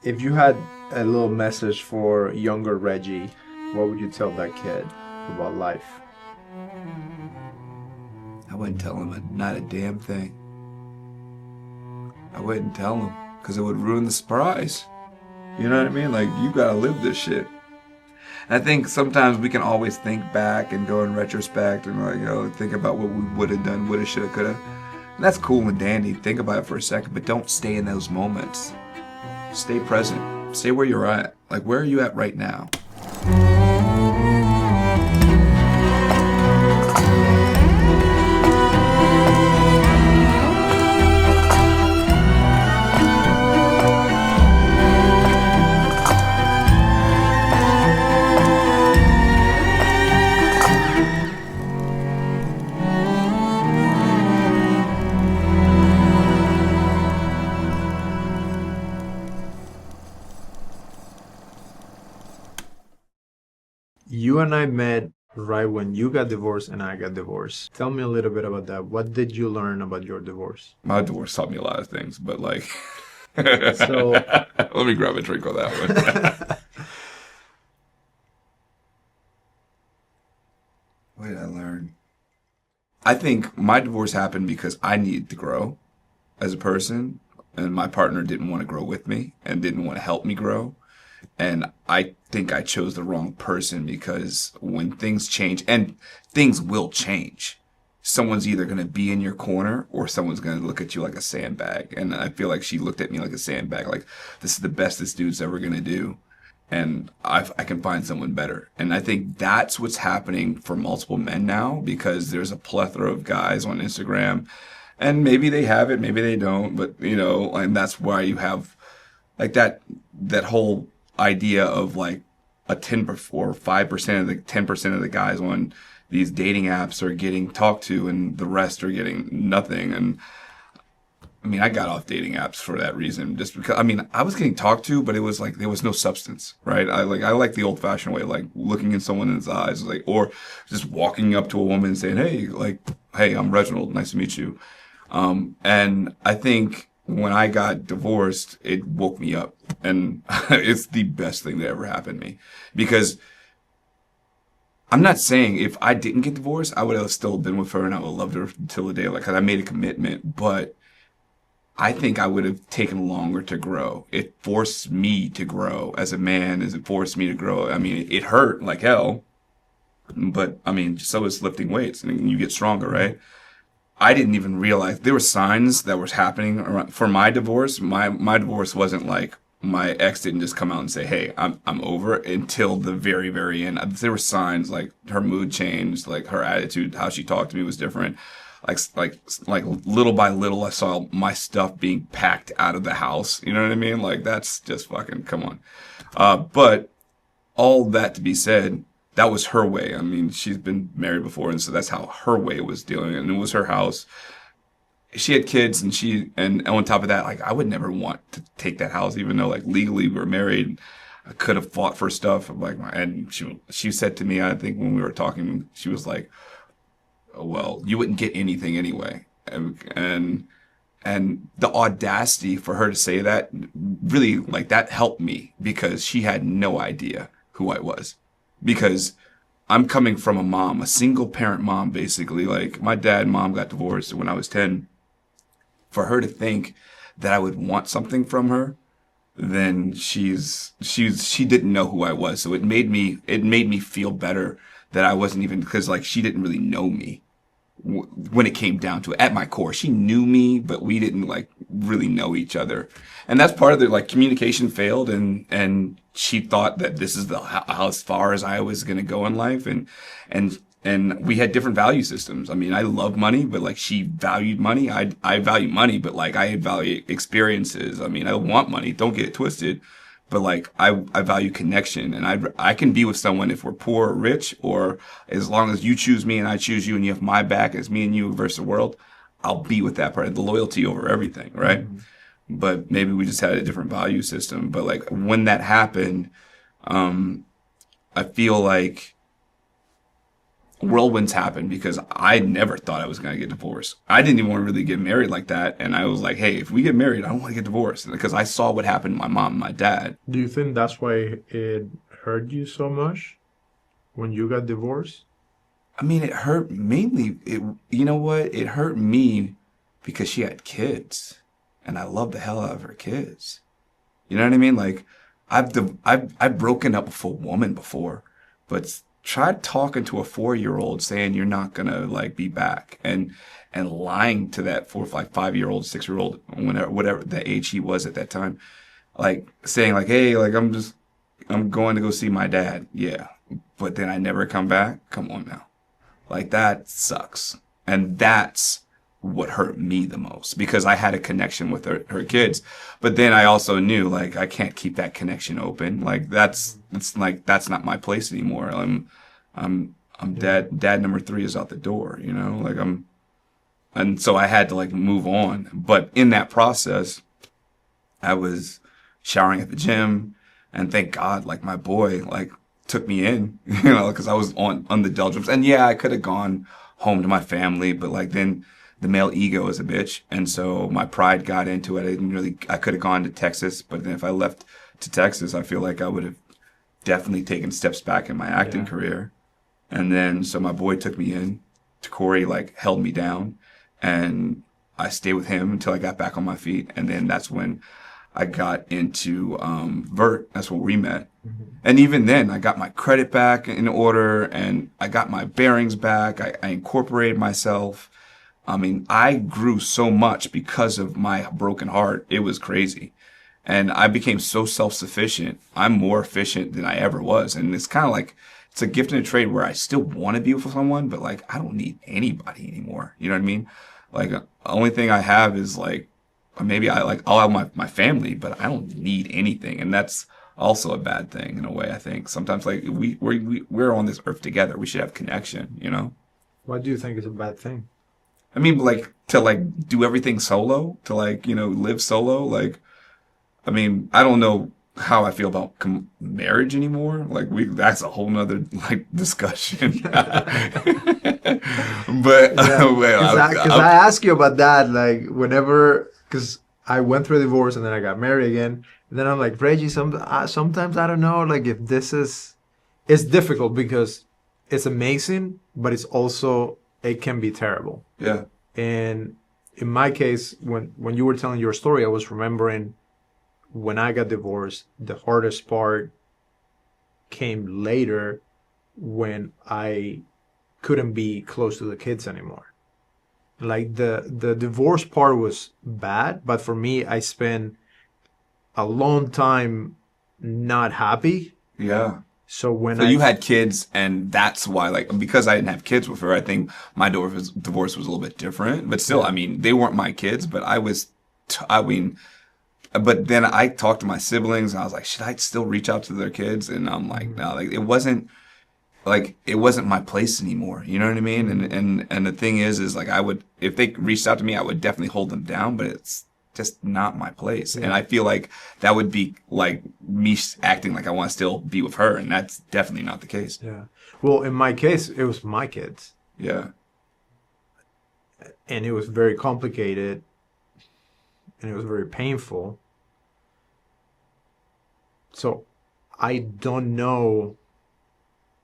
If you had a little message for younger Reggie, what would you tell that kid about life? I wouldn't tell him not a damn thing. I wouldn't tell him because it would ruin the surprise. You know what I mean? Like, you gotta live this shit. And I think sometimes we can always think back and go in retrospect and, like, think about what we would have done, woulda, shoulda, coulda. And that's cool and dandy. Think about it for a second, but don't stay in those moments. Stay present. Stay where you're at. Like, where are you at right now? You and I met right when you got divorced and I got divorced. Tell me a little bit about that. What did you learn about your divorce? My divorce taught me a lot of things, but like, So, let me grab a drink on that one. What did I learn? I think my divorce happened because I needed to grow as a person, and my partner didn't want to grow with me and didn't want to help me grow. And I think I chose the wrong person because when things change, and things will change, someone's either going to be in your corner or someone's going to look at you like a sandbag. And I feel like she looked at me like a sandbag, like, this is the best this dude's ever going to do. And I can find someone better. And I think that's what's happening for multiple men now, because there's a plethora of guys on Instagram, and maybe they have it, maybe they don't, but and that's why you have like that whole idea of like a 10 or 5% of the 10% of the guys on these dating apps are getting talked to and the rest are getting nothing. And I mean, I got off dating apps for that reason, just because, I mean, I was getting talked to, but it was like, there was no substance, right? I like the old fashioned way, like looking in someone's eyes, like, or just walking up to a woman and saying, hey, I'm Reginald. Nice to meet you. And I think when I got divorced, it woke me up, and it's the best thing that ever happened to me, because I'm not saying if I didn't get divorced, I would have still been with her and I would have loved her until the day, like, 'cause I made a commitment, but I think I would have taken longer to grow. It forced me to grow as a man, as it forced me to grow. I mean, it hurt like hell, but I mean, so is lifting weights and you get stronger, right? I didn't even realize there were signs that was happening around, for my divorce. My divorce wasn't like my ex didn't just come out and say, "Hey, I'm over," until the very, very end. There were signs like her mood changed, like her attitude, how she talked to me was different. Like little by little, I saw my stuff being packed out of the house. You know what I mean? Like, that's just fucking, come on. But all that to be said, that was her way. I mean, she's been married before, and so that's how her way was dealing. And it was her house. She had kids, and on top of that, like, I would never want to take that house, even though like legally we were married. I could have fought for stuff. Like, and she said to me, I think when we were talking, she was like, "Oh, well, you wouldn't get anything anyway." And the audacity for her to say that, really, like, that helped me, because she had no idea who I was. Because I'm coming from a mom, a single parent mom, basically. Like, my dad and mom got divorced when I was 10. For her to think that I would want something from her, then she didn't know who I was. So it made me feel better that I wasn't even, because like, she didn't really know me when it came down to it. At my core, she knew me, but we didn't like really know each other. And that's part of the, like, communication failed, and she thought that this is how as far as I was going to go in life. And we had different value systems. I mean, I love money, but like, she valued money. I value money, but like, I value experiences. I mean, I want money, don't get it twisted. But like, I value connection, and I can be with someone if we're poor or rich, or as long as you choose me and I choose you and you have my back, it's me and you versus the world, I'll be with that part, the loyalty over everything, right? Mm-hmm. But maybe we just had a different value system. But like, when that happened, I feel like whirlwinds happened because I never thought I was going to get divorced. I didn't even want to really get married like that. And I was like, hey, if we get married, I don't want to get divorced because I saw what happened to my mom and my dad. Do you think that's why it hurt you so much when you got divorced? I mean, it hurt mainly. You know what? It hurt me because she had kids and I love the hell out of her kids. You know what I mean? Like, I've broken up with a woman before, but try talking to a 4-year-old saying you're not gonna like be back and lying to that 5-year-old, 6-year-old, whatever the age he was at that time, like saying like, hey, like I'm going to go see my dad. Yeah, but then I never come back. Come on now, like that sucks, and that's what hurt me the most because I had a connection with her kids. But then I also knew like I can't keep that connection open. Like it's like that's not my place anymore. I'm dad number 3 is out the door, you know? Like and so I had to like move on. But in that process, I was showering at the gym and thank God like my boy like took me in, you know, because I was on the doldrums. And yeah, I could have gone home to my family, but like then the male ego is a bitch. And so my pride got into it. I could have gone to Texas, but then if I left to Texas, I feel like I would have definitely taken steps back in my acting career. And then, so my boy took me in to Corey, like held me down and I stayed with him until I got back on my feet. And then that's when I got into, Vert. That's where we met. Mm-hmm. And even then I got my credit back in order and I got my bearings back. I incorporated myself. I mean, I grew so much because of my broken heart. It was crazy. And I became so self-sufficient. I'm more efficient than I ever was. And it's kind of like, it's a gift and a trade where I still want to be with someone, but like, I don't need anybody anymore. You know what I mean? Like, the only thing I have is like, maybe I'll have my family, but I don't need anything. And that's also a bad thing in a way, I think. Sometimes like we're on this earth together. We should have connection, you know? What do you think is a bad thing? I mean, like, to like do everything solo, to like, you know, live solo. Like, I mean, I don't know how I feel about marriage anymore. Like that's a whole nother like discussion. But because I ask you about that, like whenever, because I went through a divorce and then I got married again. And then I'm like, Reggie, sometimes I don't know, like if this is, it's difficult because it's amazing, but it's also, it can be terrible. Yeah. And in my case, when you were telling your story, I was remembering when I got divorced, the hardest part came later when I couldn't be close to the kids anymore. Like the divorce part was bad, but for me, I spent a long time not happy. Yeah. So you had kids, and that's why, like, because I didn't have kids with her, I think my divorce was a little bit different. But still, I mean, they weren't my kids, but but then I talked to my siblings, and I was like, should I still reach out to their kids? And I'm like, no, like, it wasn't my place anymore. You know what I mean? And the thing is like, if they reached out to me, I would definitely hold them down, but it's just not my place. Yeah. And I feel like that would be like me acting like I want to still be with her, and that's definitely not the case. Yeah. Well, in my case, it was my kids. Yeah. And it was very complicated, and it was very painful. So I don't know,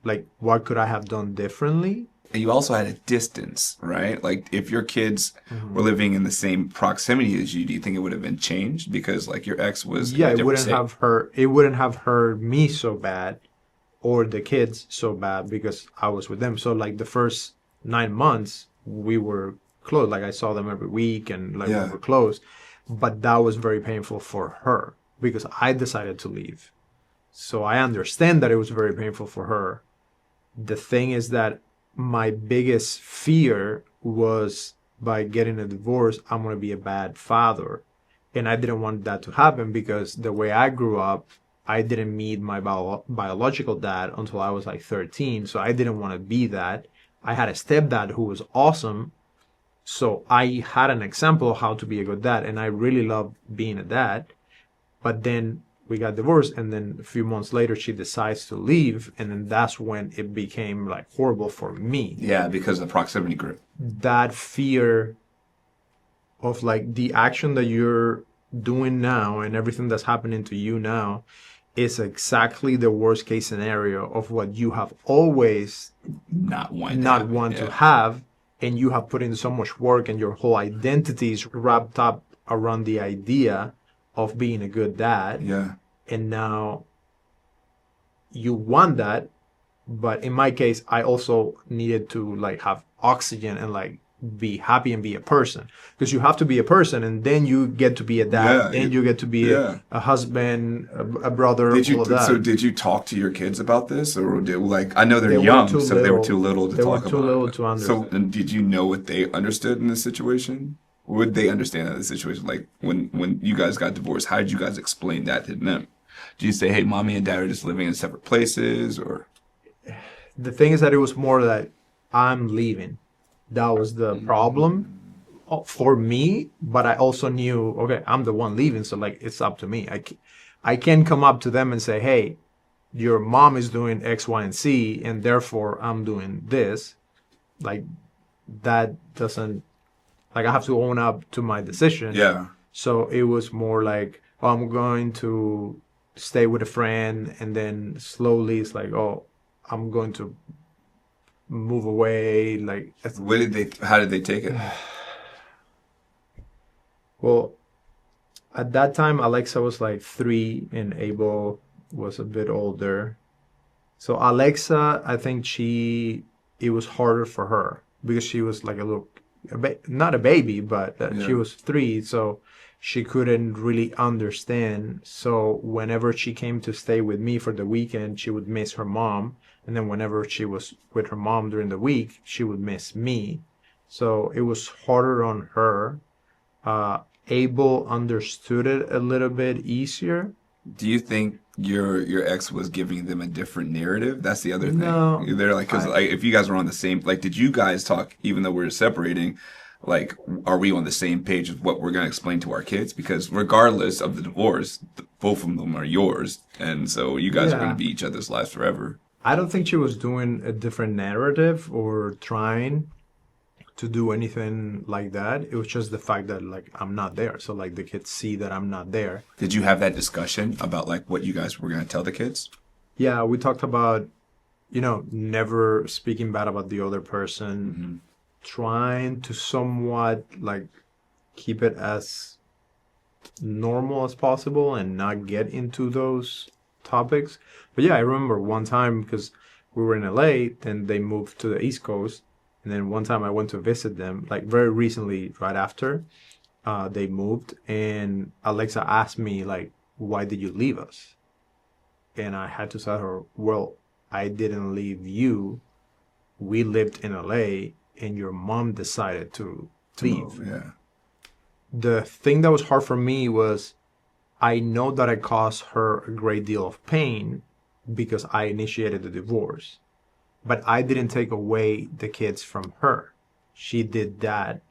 like, what could I have done differently? You also had a distance, right? Like, if your kids were living in the same proximity as you, do you think it would have been changed? Because, like, your ex was it wouldn't have hurt me so bad or the kids so bad because I was with them. So, like, the first 9 months, we were close. Like, I saw them every week and, like, we were close. But that was very painful for her because I decided to leave. So I understand that it was very painful for her. The thing is that my biggest fear was by getting a divorce, I'm going to be a bad father. And I didn't want that to happen because the way I grew up, I didn't meet my biological dad until I was like 13. So I didn't want to be that. I had a stepdad who was awesome. So I had an example of how to be a good dad. And I really loved being a dad. But then we got divorced, and then a few months later she decides to leave, and then that's when it became like horrible for me. Yeah, because of the proximity group. That fear of like the action that you're doing now and everything that's happening to you now is exactly the worst case scenario of what you have always Not want to have, and you have put in so much work, and your whole identity is wrapped up around the idea of being a good dad. Yeah. And now you want that, but in my case, I also needed to like have oxygen and like be happy and be a person, because you have to be a person, and then you get to be a dad, then you get to be a husband, a brother. All of that. So did you talk to your kids about this, or like, I know they're young, so they were too little to talk about it. They were too little to understand. So, and did you know what they understood in this situation? Would they understand in this situation? Like when you guys got divorced, how did you guys explain that to them? Did you say, hey, mommy and dad are just living in separate places, or? The thing is that it was more that I'm leaving. That was the problem for me, but I also knew, okay, I'm the one leaving, so like it's up to me. I can come up to them and say, hey, your mom is doing X, Y, and Z, and therefore I'm doing this. Like that doesn't, like I have to own up to my decision. Yeah. So it was more like, oh, I'm going to stay with a friend, and then slowly it's like, oh, I'm going to move away. Like, how did they take it? Well, at that time Alexa was like 3 and Abel was a bit older. So Alexa, I think it was harder for her because she was like not a baby, but she was 3, so she couldn't really understand. So whenever she came to stay with me for the weekend, she would miss her mom. And then whenever she was with her mom during the week, she would miss me. So it was harder on her. Abel understood it a little bit easier. Do you think your ex was giving them a different narrative? That's the other thing. No, they're like, because like, if you guys were on the same, like, did you guys talk, even though we were separating, like, are we on the same page with what we're going to explain to our kids? Because regardless of the divorce, both of them are yours. And so you guys are going to be each other's lives forever. I don't think she was doing a different narrative or trying to do anything like that. It was just the fact that like I'm not there. So like the kids see that I'm not there. Did you have that discussion about like what you guys were going to tell the kids? Yeah, we talked about, never speaking bad about the other person, trying to somewhat like keep it as normal as possible and not get into those topics. But yeah, I remember one time because we were in LA, then they moved to the East Coast, and then one time I went to visit them, like very recently, right after they moved, and Alexa asked me like, why did you leave us? And I had to tell her, well, I didn't leave you. We lived in LA, and your mom decided to leave. Yeah. The thing that was hard for me was I know that I caused her a great deal of pain because I initiated the divorce, but I didn't take away the kids from her. She did that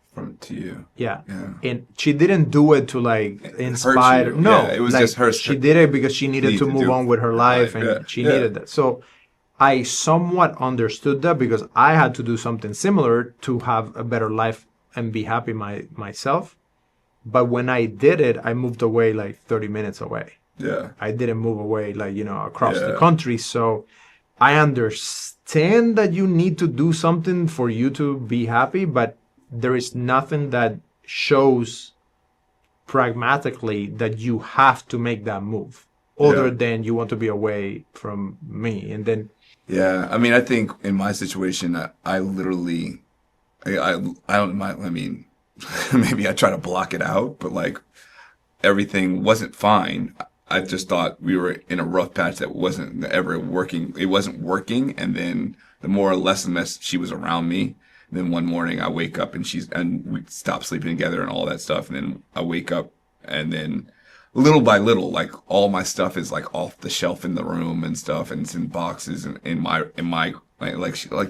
to you. Yeah. And she didn't do it to like inspire. No, it was like, just her. She did it because she needed to move on with her life, and she needed that. So I somewhat understood that because I had to do something similar to have a better life and be happy myself. But when I did it, I moved away like 30 minutes away. Yeah. I didn't move away like, across the country. So I understand that you need to do something for you to be happy, but there is nothing that shows pragmatically that you have to make that move other than you want to be away from me. And then I mean, I think in my situation, I literally I don't mind. I mean, maybe I try to block it out, but like everything wasn't fine. I just thought we were in a rough patch that wasn't ever working. It wasn't working. And then the more or less she was around me. Then one morning I wake up and we stop sleeping together and all that stuff. And then I wake up and then little by little, like all my stuff is like off the shelf in the room and stuff. And it's in boxes and in my,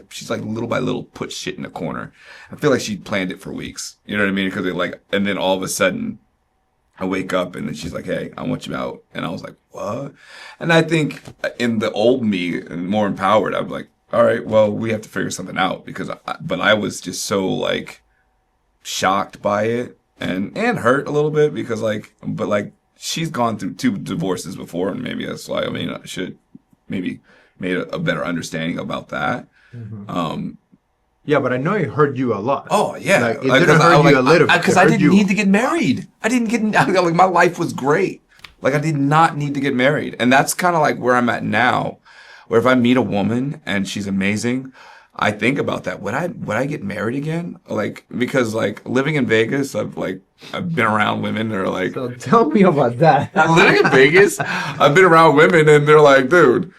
she's like little by little put shit in a corner. I feel like she planned it for weeks. You know what I mean? Because and then all of a sudden I wake up and then she's like, "Hey, I want you out." And I was like, "What?" And I think in the old me and more empowered, I'm like, "All right, well, we have to figure something out," but I was just so like shocked by it and hurt a little bit because but like she's gone through 2 divorces before, and maybe that's why, I mean, I should maybe made a better understanding about that. Yeah, but I know it hurt you a lot. Oh yeah, like, it didn't hurt you a little bit. Because I didn't need to get married. I didn't get like my life was great. Like I did not need to get married, and that's kind of like where I'm at now. Where if I meet a woman and she's amazing, I think about that. Would I get married again? Like because like living in Vegas, I've been around women that are like. So tell me about that. Living in Vegas, I've been around women and they're like, dude,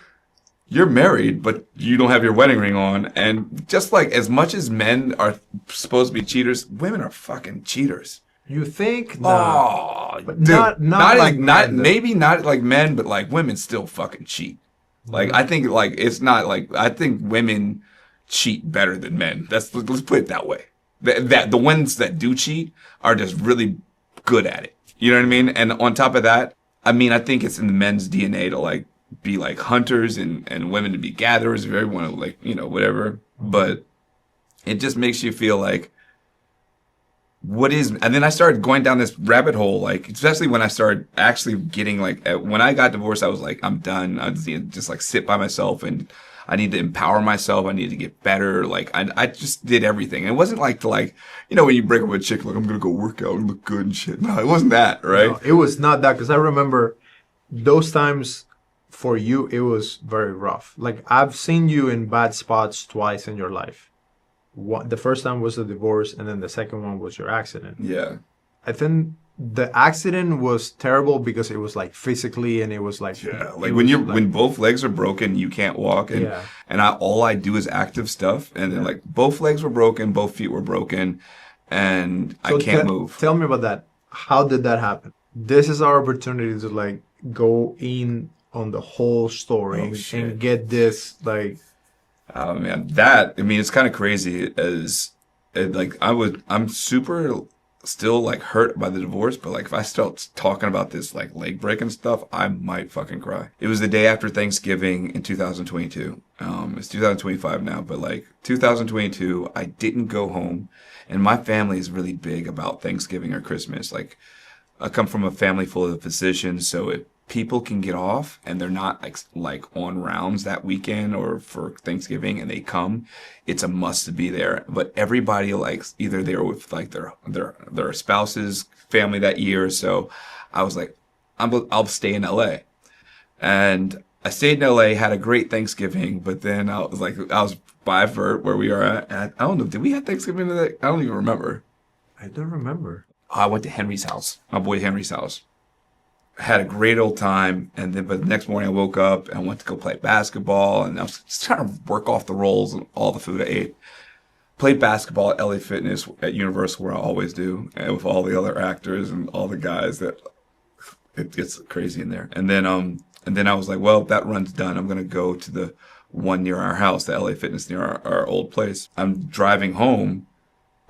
you're married, but you don't have your wedding ring on. And just like as much as men are supposed to be cheaters, women are fucking cheaters. You think? No. But dude, not like men, maybe not like men, but like women still fucking cheat. Like I think like it's not like I think women cheat better than men. Let's put it that way. That the ones that do cheat are just really good at it. You know what I mean? And on top of that, I mean I think it's in the men's DNA to like be like hunters and women to be gatherers, if everyone like, you know, whatever. But it just makes you feel like and then I started going down this rabbit hole, like, especially when I started actually getting like, when I got divorced, I was like, I'm done. I just like sit by myself and I need to empower myself. I need to get better. Like, I just did everything. And it wasn't like you know, when you break up with a chick, like, I'm going to go work out and look good and shit. No, it wasn't that, right? No, it was not that, because I remember those times for you, it was very rough. Like, I've seen you in bad spots twice in your life. The first time was the divorce, and then the second one was your accident. Yeah. I think the accident was terrible because it was like physically, and it was like, yeah, like when both legs are broken, you can't walk, and yeah. and all I do is active stuff, and then like both legs were broken, both feet were broken, and so I can't move. Tell me about that. How did that happen? This is our opportunity to like go in on the whole story and get this like. Oh man, it's kind of crazy. I'm super still like hurt by the divorce, but like if I start talking about this like leg breaking stuff, I might fucking cry. It was the day after Thanksgiving in 2022. It's 2025 now, but like 2022, I didn't go home, and my family is really big about Thanksgiving or Christmas. Like I come from a family full of physicians, so if people can get off and they're not like on rounds that weekend or for Thanksgiving and they come, it's a must to be there. But everybody likes either they're with like their spouse's family that year. So I was like, I'll stay in LA. And I stayed in LA, had a great Thanksgiving, but then I was by Vert where we are at. And I don't know, did we have Thanksgiving today? I don't even remember. I don't remember. I went to Henry's house, my boy Henry's house. Had a great old time, but the next morning I woke up and went to go play basketball, and I was just trying to work off the rolls and all the food I ate. Played basketball at LA Fitness at Universal, where I always do, and with all the other actors and all the guys that it gets crazy in there. And then I was like, well, that run's done. I'm gonna go to the one near our house, the LA Fitness near our old place. I'm driving home,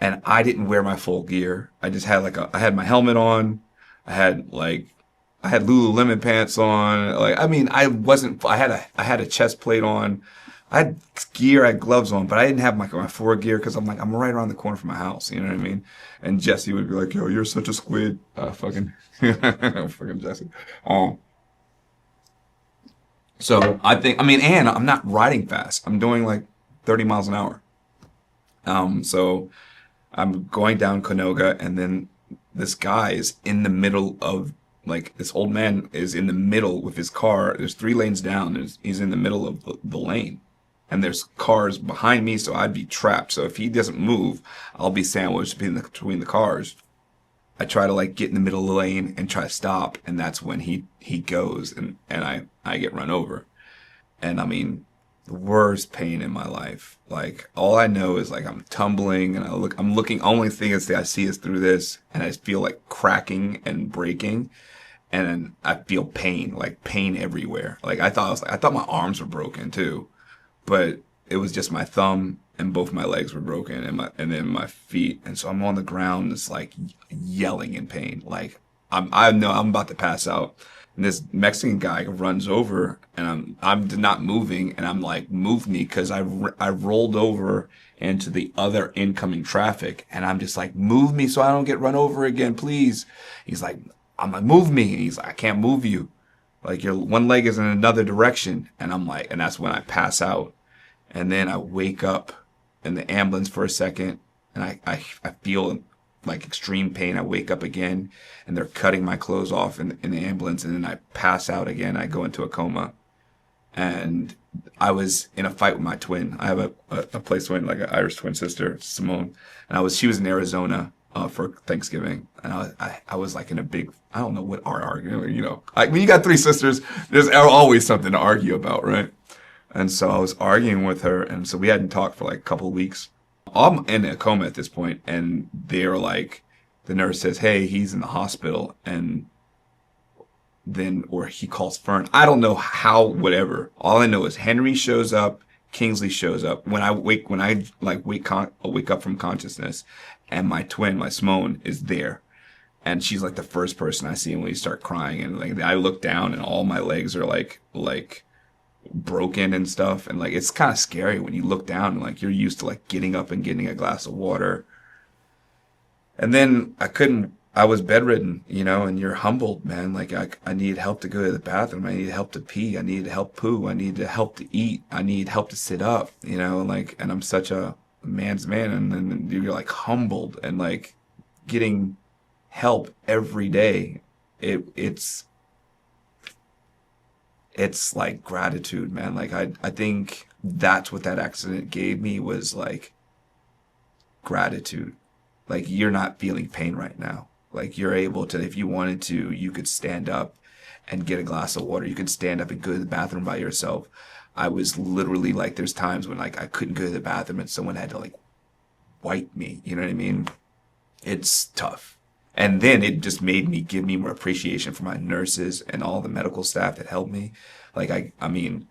and I didn't wear my full gear. I just had I had my helmet on. I had Lululemon pants on. Like, I mean, I had a chest plate on. I had gear, I had gloves on, but I didn't have my forward gear because I'm right around the corner from my house. You know what I mean? And Jesse would be like, yo, you're such a squid. Fucking Jesse. So and I'm not riding fast. I'm doing like 30 miles an hour. So I'm going down Canoga, and then this guy is in the middle of, like, this old man is in the middle with his car. There's 3 lanes down. He's in the middle of the lane. And there's cars behind me, so I'd be trapped. So if he doesn't move, I'll be sandwiched between the cars. I try to, like, get in the middle of the lane and try to stop. And that's when he goes, and I get run over. And, I mean, the worst pain in my life. Like, all I know is, like, I'm tumbling, and only thing I see is through this. And I feel like cracking and breaking. And I feel pain everywhere. Like I thought my arms were broken too, but it was just my thumb and both my legs were broken and then my feet. And so I'm on the ground, just like yelling in pain. Like I know I'm about to pass out. And this Mexican guy runs over, and I'm not moving, and I'm like, move me, because I rolled over into the other incoming traffic, and I'm just like, move me so I don't get run over again, please. He's like, I'm like, move me. And he's like, I can't move you. Like, your one leg is in another direction. And I'm like, and that's when I pass out. And then I wake up in the ambulance for a second, and I feel like extreme pain. I wake up again, and they're cutting my clothes off in the ambulance, and then I pass out again. I go into a coma. And I was in a fight with my twin. I have a place twin, like an Irish twin sister, Simone. And she was in Arizona for Thanksgiving. And I was like in a big, I don't know what our argument, you know. Like when you got three sisters, there's always something to argue about, right? And so I was arguing with her, and so we hadn't talked for like a couple of weeks. I'm in a coma at this point, and they're like, the nurse says, hey, he's in the hospital, and then, or he calls Fern. I don't know how, whatever. All I know is Henry shows up, Kingsley shows up. When I wake up from consciousness, and my twin, my Simone, is there. And she's like the first person I see when we start crying. And like, I look down, and all my legs are like broken and stuff. And like, it's kind of scary when you look down and like, you're used to like getting up and getting a glass of water. And then I was bedridden, you know, and you're humbled, man. Like I need help to go to the bathroom. I need help to pee. I need help poo. I need help to eat. I need help to sit up, you know, and I'm such a man's man. And then you're like humbled and like getting help every day. It's like gratitude, man. Like I think that's what that accident gave me, was like gratitude. Like, you're not feeling pain right now. Like, you're able to, if you wanted to, you could stand up and get a glass of water. You could stand up and go to the bathroom by yourself. I was literally like, there's times when like I couldn't go to the bathroom and someone had to like wipe me. You know what I mean? It's tough. And then it just made me give me more appreciation for my nurses and all the medical staff that helped me. Like, I mean,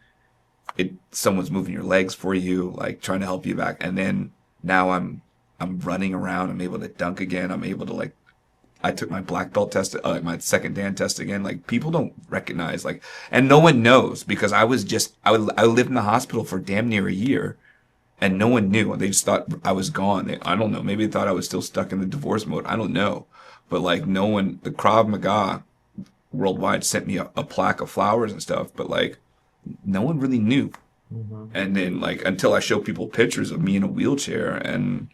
someone's moving your legs for you, like trying to help you back. And then now I'm running around. I'm able to dunk again. I'm able to like, I took my black belt test, my second Dan test again. Like, people don't recognize, like, and no one knows, because I lived in the hospital for damn near a year, and no one knew. They just thought I was gone. I don't know. Maybe they thought I was still stuck in the divorce mode. I don't know. But like, no one, the Krav Maga worldwide sent me a plaque of flowers and stuff, but like, no one really knew. Mm-hmm. And then like, until I show people pictures of me in a wheelchair, and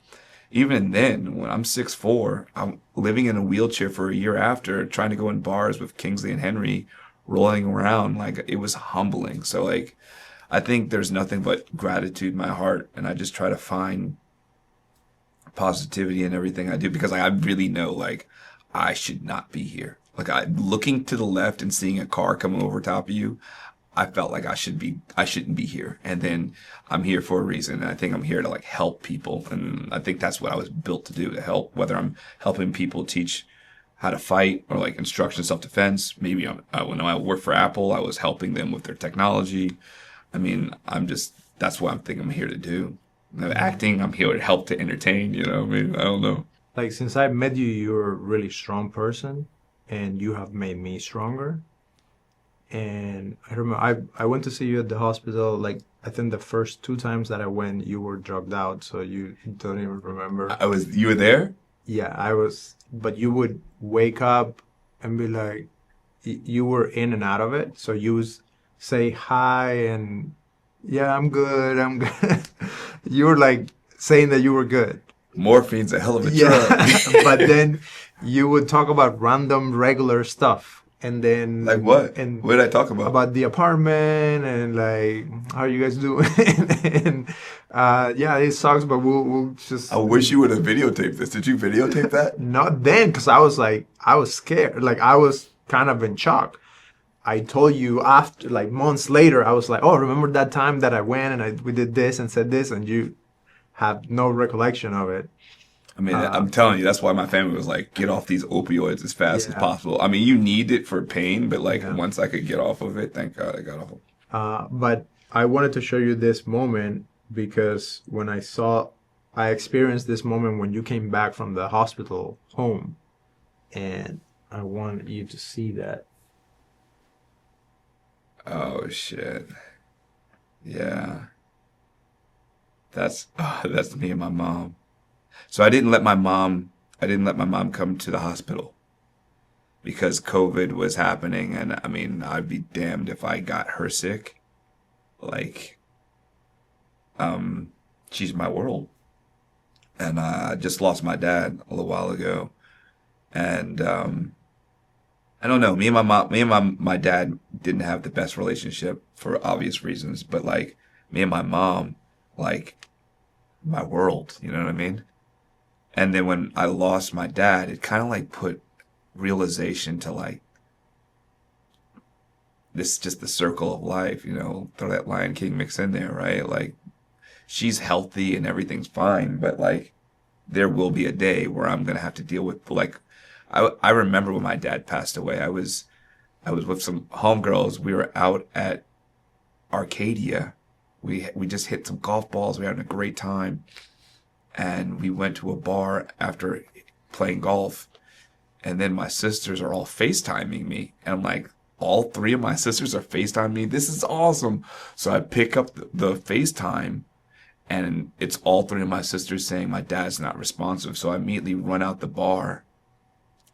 even then, when I'm 6'4", I'm living in a wheelchair for a year after, trying to go in bars with Kingsley and Henry, rolling around. Like, it was humbling. So like, I think there's nothing but gratitude in my heart, and I just try to find positivity in everything I do, because I really know, like, I should not be here. Like, looking to the left and seeing a car coming over top of you, I felt like I shouldn't be here. And then I'm here for a reason. And I think I'm here to like help people. And I think that's what I was built to do, to help, whether I'm helping people teach how to fight or like instruction self-defense. Maybe when I worked for Apple, I was helping them with their technology. I mean, that's what I'm here to do. Acting, I'm here to help, to entertain, you know what I mean? I don't know. Like, since I met you, you're a really strong person, and you have made me stronger. And I remember I went to see you at the hospital. Like, I think the first 2 times that I went, you were drugged out, so you don't even remember. You were there? Yeah, I was. But you would wake up and be like, you were in and out of it. So you would say hi and, yeah, I'm good. You were like saying that you were good. Morphine's a hell of a drug. But then you would talk about random, regular stuff. And then, like what? And what did I talk about? About the apartment and like, how are you guys doing? And yeah, it sucks, but we'll just. I wish you would have videotaped this. Did you videotape that? Not then, because I was scared. Like, I was kind of in shock. I told you after, like, months later, I was like, oh, remember that time that I went and we did this and said this, and you have no recollection of it. I mean, I'm telling you, that's why my family was like, get off these opioids as fast as possible. I mean, you need it for pain, but like, once I could get off of it, thank God I got off of it. But I wanted to show you this moment, because when I experienced this moment when you came back from the hospital home, and I want you to see that. Oh shit. Yeah. That's me and my mom. So I didn't let my mom come to the hospital because COVID was happening, and I mean, I'd be damned if I got her sick. Like, um, she's my world. And I just lost my dad a little while ago. And I don't know, me and my dad didn't have the best relationship for obvious reasons, but like me and my mom, like my world, you know what I mean? And then when I lost my dad, it kind of like put realization to like this just the circle of life, you know, throw that Lion King mix in there, right? Like she's healthy and everything's fine, but like there will be a day where I'm gonna have to deal with like I remember when my dad passed away. I was with some homegirls. We were out at Arcadia. We just hit some golf balls. We were having a great time, and we went to a bar after playing golf. And then my sisters are all FaceTiming me, and I'm like, all three of my sisters are FaceTiming me. This is awesome. So I pick up the FaceTime, and it's all three of my sisters saying my dad's not responsive. So I immediately run out the bar,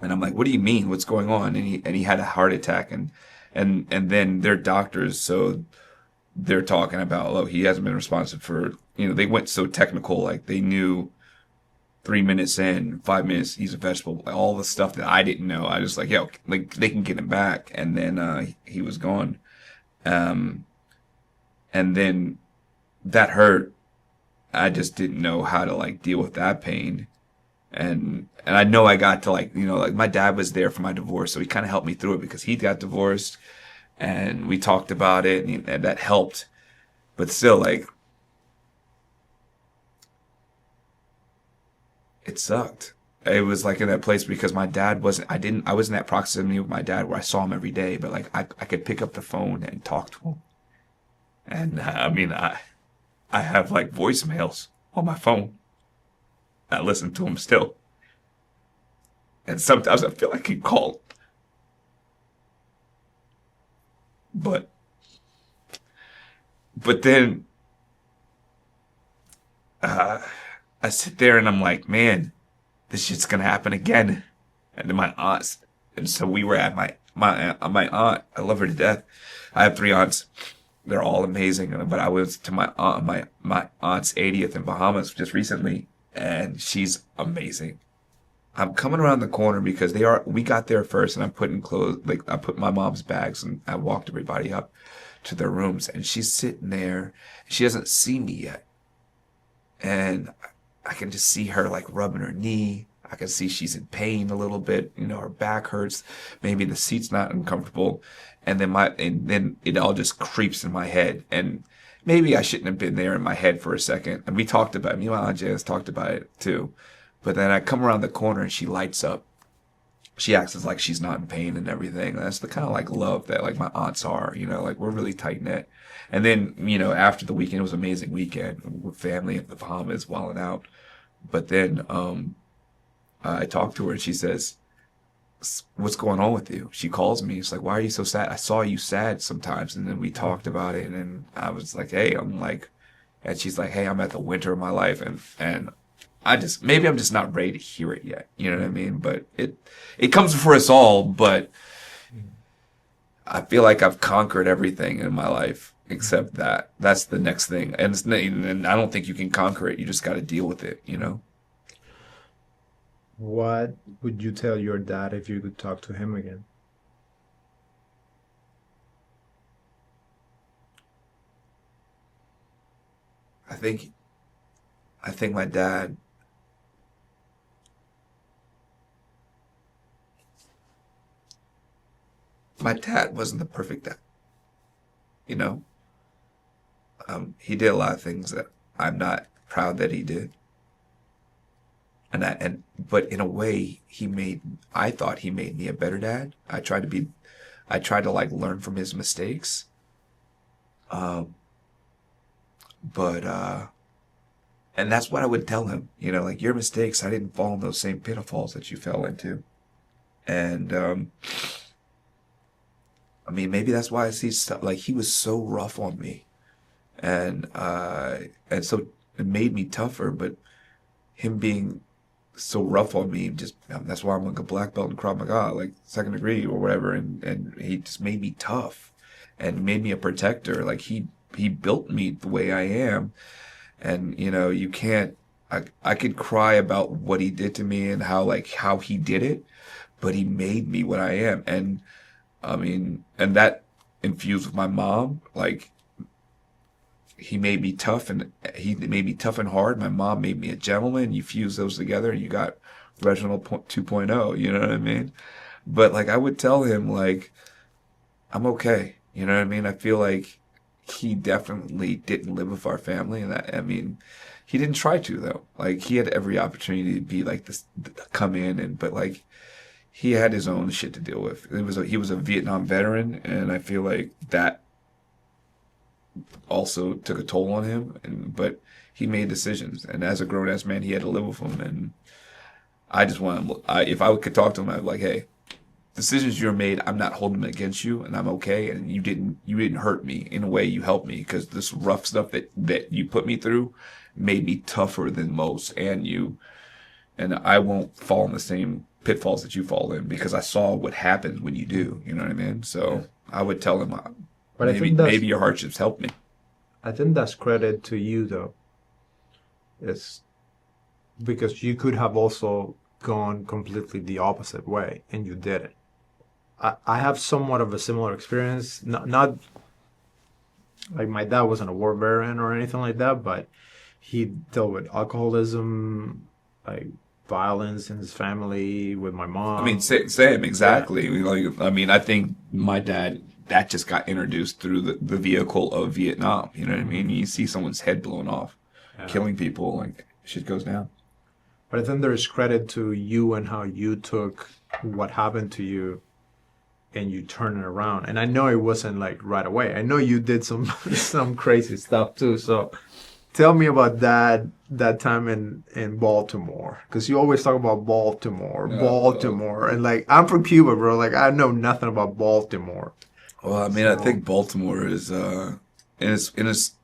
and I'm like, "What do you mean? What's going on?" And he had a heart attack, and then they're doctors, so they're talking about, oh, he hasn't been responsive for, you know, they went so technical, like they knew 3 minutes in, 5 minutes, he's a vegetable, like, all the stuff that I didn't know. I was like, yo, like they can get him back, and then he was gone, um, and then that hurt. I just didn't know how to like deal with that pain. And I know I got to like, you know, like my dad was there for my divorce, so he kind of helped me through it because he got divorced, and we talked about it, and that helped. But still, like, it sucked. It was like in that place because my dad wasn't, I wasn't that proximity with my dad where I saw him every day, but like I could pick up the phone and talk to him. And I mean, I have like voicemails on my phone. I listen to him still. And sometimes I feel like he called. But then uh, I sit there and I'm like, man, this shit's gonna happen again. And then my aunts, and so we were at my aunt. I love her to death. I have three aunts. They're all amazing. But I was to my aunt's 80th in Bahamas just recently, and she's amazing. I'm coming around the corner because we got there first, and I'm putting clothes, like I put my mom's bags, and I walked everybody up to their rooms, and she's sitting there. She doesn't see me yet, and I can just see her like rubbing her knee. I can see she's in pain a little bit. You know, her back hurts. Maybe the seat's not uncomfortable. And then it all just creeps in my head. And maybe I shouldn't have been there in my head for a second. And we talked about it. Me and my Aunt Janice talked about it too. But then I come around the corner and she lights up. She acts as like she's not in pain and everything. That's the kind of like love that like my aunts are, you know, like we're really tight knit. And then, you know, after the weekend, it was an amazing weekend with family in the Bahamas, wilding out. But then, I talked to her and she says, what's going on with you? She calls me. It's like, why are you so sad? I saw you sad sometimes. And then we talked about it. And then I was like, hey, I'm like, and she's like, hey, I'm at the winter of my life. And maybe I'm just not ready to hear it yet. You know what I mean? But it comes for us all. But I feel like I've conquered everything in my life except that. That's the next thing. And I don't think you can conquer it. You just got to deal with it, you know? What would you tell your dad if you could talk to him again? I think, I think my dad wasn't the perfect dad, you know? He did a lot of things that I'm not proud that he did. But in a way, I thought he made me a better dad. I tried to like learn from his mistakes. Um, but and that's what I would tell him, you know, like your mistakes, I didn't fall in those same pitfalls that you fell into. And I mean, maybe that's why I see stuff like he was so rough on me, and so it made me tougher. But him being so rough on me, just that's why I'm like a black belt in Krav Maga, like second degree or whatever. And he just made me tough and made me a protector. Like he built me the way I am. And you know, you can't. I could cry about what he did to me and how he did it, but he made me what I am. And I mean, and that infused with my mom, like he made me tough and he made me tough and hard. My mom made me a gentleman. You fuse those together and you got Reginald 2.0, you know what I mean? But like I would tell him like I'm okay. You know what I mean? I feel like he definitely didn't live with our family and I mean, he didn't try to though. Like he had every opportunity to be like this, come in and but like he had his own shit to deal with. He was a Vietnam veteran, and I feel like that also took a toll on him. But he made decisions, and as a grown ass man, he had to live with them. And I just want him. If I could talk to him, I'd be like, "Hey, decisions you made, I'm not holding them against you, and I'm okay. And you didn't hurt me in a way. You helped me because this rough stuff that you put me through made me tougher than most, and you. And I won't fall in the same pitfalls that you fall in because I saw what happens when you do. You know what I mean? So I would tell him, But I think that's maybe your hardships helped me. I think that's credit to you though. It's because you could have also gone completely the opposite way and you didn't. I have somewhat of a similar experience. Not like my dad wasn't a war veteran or anything like that, but he dealt with alcoholism, like violence in his family with my mom. I mean, same exactly. Like, I mean, I think my dad that just got introduced through the vehicle of Vietnam. You know what I mean? You see someone's head blown off, killing people, like shit goes down. But I think there's credit to you and how you took what happened to you and you turn it around. And I know it wasn't like right away. I know you did some some crazy stuff too. So tell me about that time in Baltimore, because you always talk about Baltimore, and like I'm from Cuba, bro. Like I know nothing about Baltimore. Well, I mean, I think Baltimore is in its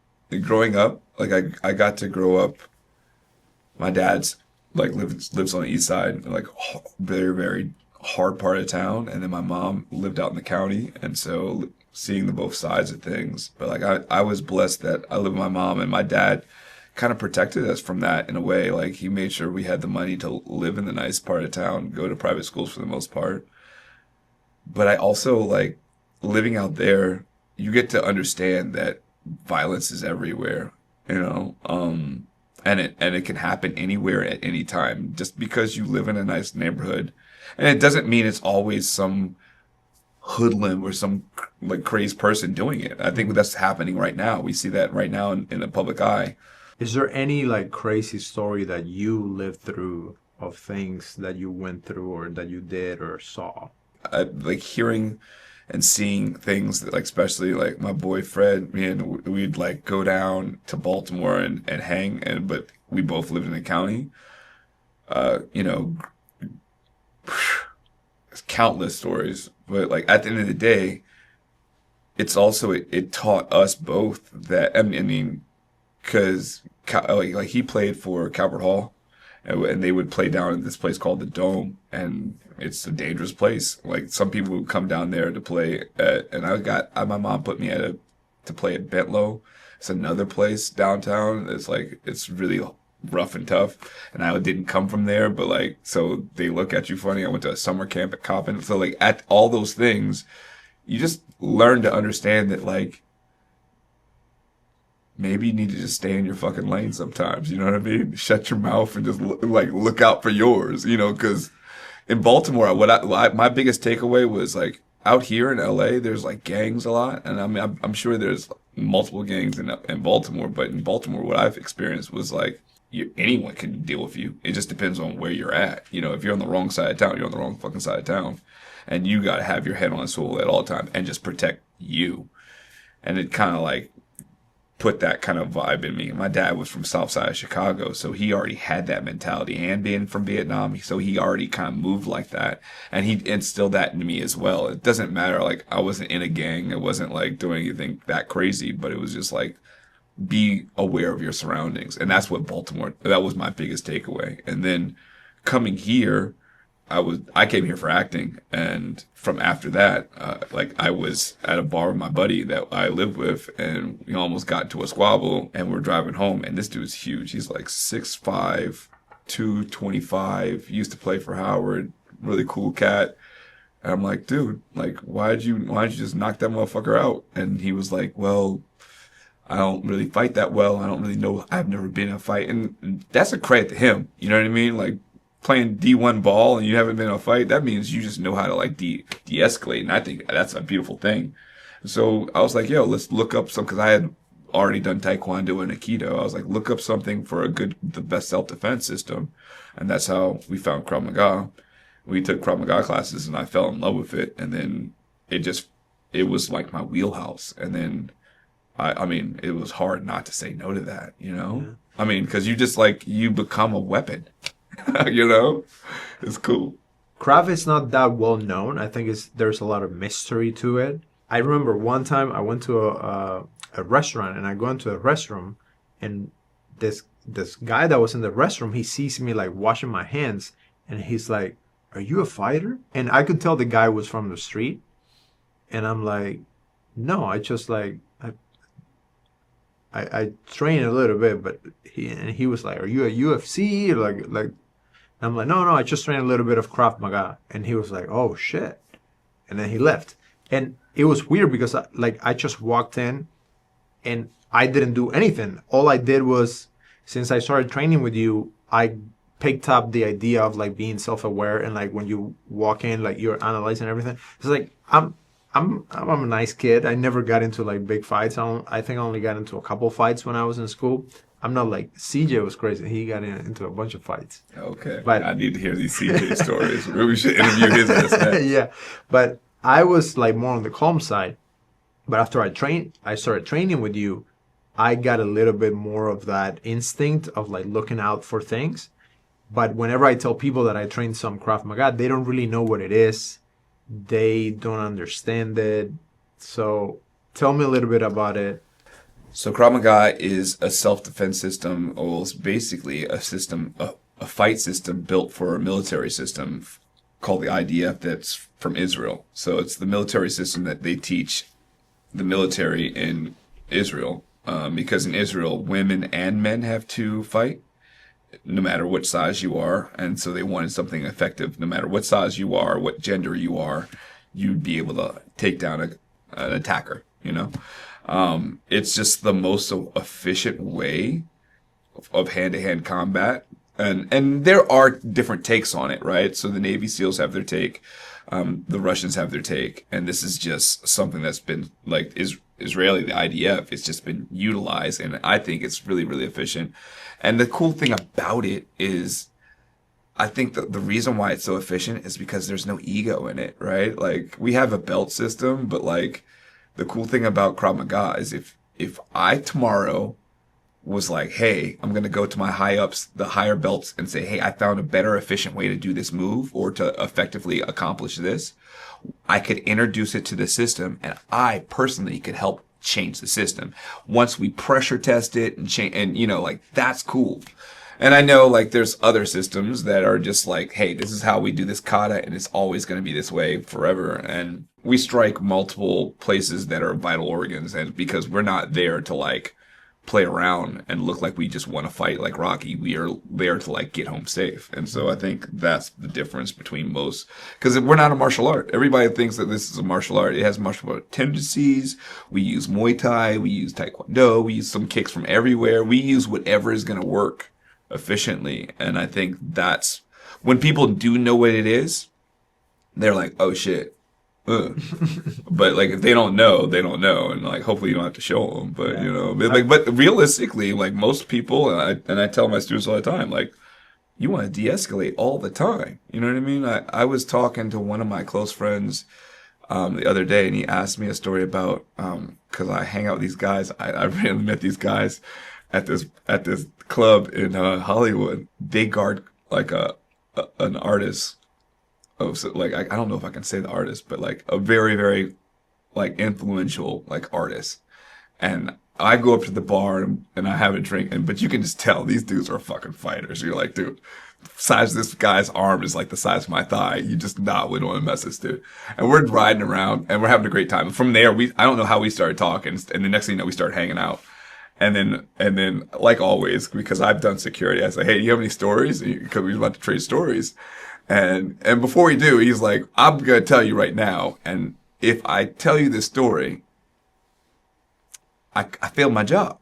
growing up. Like I got to grow up. My dad's like lives on the east side, like very very hard part of town, and then my mom lived out in the county, and so seeing the both sides of things. But like I was blessed that I lived with my mom, and my dad kind of protected us from that in a way. Like he made sure we had the money to live in the nice part of town, go to private schools for the most part. But I also like living out there, you get to understand that violence is everywhere, you know, and it can happen anywhere at any time just because you live in a nice neighborhood. And it doesn't mean it's always some hoodlum or some like crazy person doing it. I think that's happening right now. We see that right now in the public eye. Is there any like crazy story that you lived through of things that you went through or that you did or saw? Like hearing and seeing things that, like, especially like my boy Fred, me and we'd like go down to Baltimore and hang, but we both lived in the county. You know, countless stories, but like at the end of the day, it's also it taught us both that I mean, because like he played for Calvert Hall, and they would play down in this place called the Dome, and it's a dangerous place. Like some people would come down there to play and my mom put me to play at Bentlow. It's another place downtown. It's really rough and tough, and I didn't come from there, but like so they look at you funny. I went to a summer camp at Coppin, so like at all those things, you just learn to understand that like maybe you need to just stay in your fucking lane sometimes. You know what I mean? Shut your mouth and just look out for yours. You know, because in Baltimore, my biggest takeaway was like out here in LA, there's like gangs a lot, and I mean I'm sure there's multiple gangs in Baltimore, but in Baltimore, what I've experienced was like anyone can deal with you. It just depends on where you're at. You know, if you're on the wrong side of town, you're on the wrong fucking side of town, and you got to have your head on a swivel at all times and just protect you. And it kind of like put that kind of vibe in me. My dad was from South Side of Chicago, so he already had that mentality, and being from Vietnam, so he already kind of moved like that, and he instilled that in me as well. It doesn't matter, like, I wasn't in a gang, it wasn't like doing anything that crazy, but it was just like, be aware of your surroundings. And that's what that was my biggest takeaway. And then coming here, I came here for acting, and from after that, like, I was at a bar with my buddy that I lived with, and we almost got into a squabble, and we're driving home, and this dude's huge. He's like 6'5", 225, used to play for Howard, really cool cat. And I'm like, dude, like, why'd you just knock that motherfucker out? And he was like, well, I don't really fight that well. I don't really know. I've never been in a fight. And that's a credit to him. You know what I mean? Like, playing D1 ball and you haven't been in a fight, that means you just know how to, like, de-escalate. And I think that's a beautiful thing. So I was like, yo, let's look up some, because I had already done Taekwondo and Aikido. I was like, look up something for the best self-defense system. And that's how we found Krav Maga. We took Krav Maga classes and I fell in love with it. And then it was like my wheelhouse. And then, I mean, it was hard not to say no to that, you know? Yeah. I mean, because you become a weapon. You know, it's cool. Krav is not that well known. I think there's a lot of mystery to it. I remember one time I went to a restaurant, and I go into the restroom, and this guy that was in the restroom, he sees me like washing my hands, and he's like, "Are you a fighter?" And I could tell the guy was from the street, and I'm like, "No, I just like I train a little bit," but he was like, "Are you a UFC?" Like. I'm like, no, I just trained a little bit of Krav Maga. And he was like, oh, shit. And then he left. And it was weird because, I just walked in and I didn't do anything. All I did was, since I started training with you, I picked up the idea of, like, being self-aware. And, like, when you walk in, like, you're analyzing everything. It's like, I'm a nice kid. I never got into, like, big fights. I think I only got into a couple fights when I was in school. I'm not like CJ was crazy. He got into a bunch of fights. Okay. But I need to hear these CJ stories. We should interview his ass. Yeah. But I was like more on the calm side. But after I started training with you, I got a little bit more of that instinct of like looking out for things. But whenever I tell people that I trained some Krav Maga, they don't really know what it is. They don't understand it. So tell me a little bit about it. So Krav Maga is a self-defense system, or it's basically a system, a fight system built for a military system called the IDF that's from Israel. So it's the military system that they teach the military in Israel, because in Israel, women and men have to fight, no matter what size you are. And so they wanted something effective, no matter what size you are, what gender you are, you'd be able to take down an attacker, you know? It's just the most efficient way of hand-to-hand combat. And there are different takes on it, right? So the Navy SEALs have their take. The Russians have their take. And this is just something that's been, like, Israeli, the IDF, it's just been utilized. And I think it's really, really efficient. And the cool thing about it is, I think that the reason why it's so efficient is because there's no ego in it, right? Like, we have a belt system, but, like, the cool thing about Krav Maga is if I tomorrow was like, hey, I'm going to go to my high-ups, the higher belts, and say, hey, I found a better, efficient way to do this move or to effectively accomplish this, I could introduce it to the system, and I personally could help change the system. Once we pressure test it and change, and, you know, like, that's cool. And I know, like, there's other systems that are just like, hey, this is how we do this kata, and it's always going to be this way forever. And we strike multiple places that are vital organs, and because we're not there to, like, play around and look like we just want to fight like Rocky. We are there to, like, get home safe. And so I think that's the difference between most, because we're not a martial art. Everybody thinks that this is a martial art. It has martial art tendencies. We use Muay Thai. We use Taekwondo. We use some kicks from everywhere. We use whatever is going to work efficiently. And I think that's when people do know what it is, they're like, oh shit. But, like, if they don't know, they don't know, and, like, hopefully you don't have to show them. But yeah. You know, but realistically, like, most people, and I tell my students all the time, like, you want to de-escalate all the time. You know what I mean? I was talking to one of my close friends the other day, and he asked me a story about because I hang out with these guys. I randomly met these guys at this club in Hollywood. They guard like an artist. Oh, so like I don't know if I can say the artist, but like a very, very like influential like artist. And I go up to the bar and I have a drink, but you can just tell these dudes are fucking fighters. You're like, dude, size of this guy's arm is like the size of my thigh. You just wouldn't want to mess this dude. And we're riding around and we're having a great time. And from there, I don't know how we started talking, and the next thing you know, we started hanging out. And then, like always, because I've done security, I say, hey, do you have any stories? Because we were about to trade stories. And before we do, he's like, I'm going to tell you right now. And if I tell you this story, I failed my job.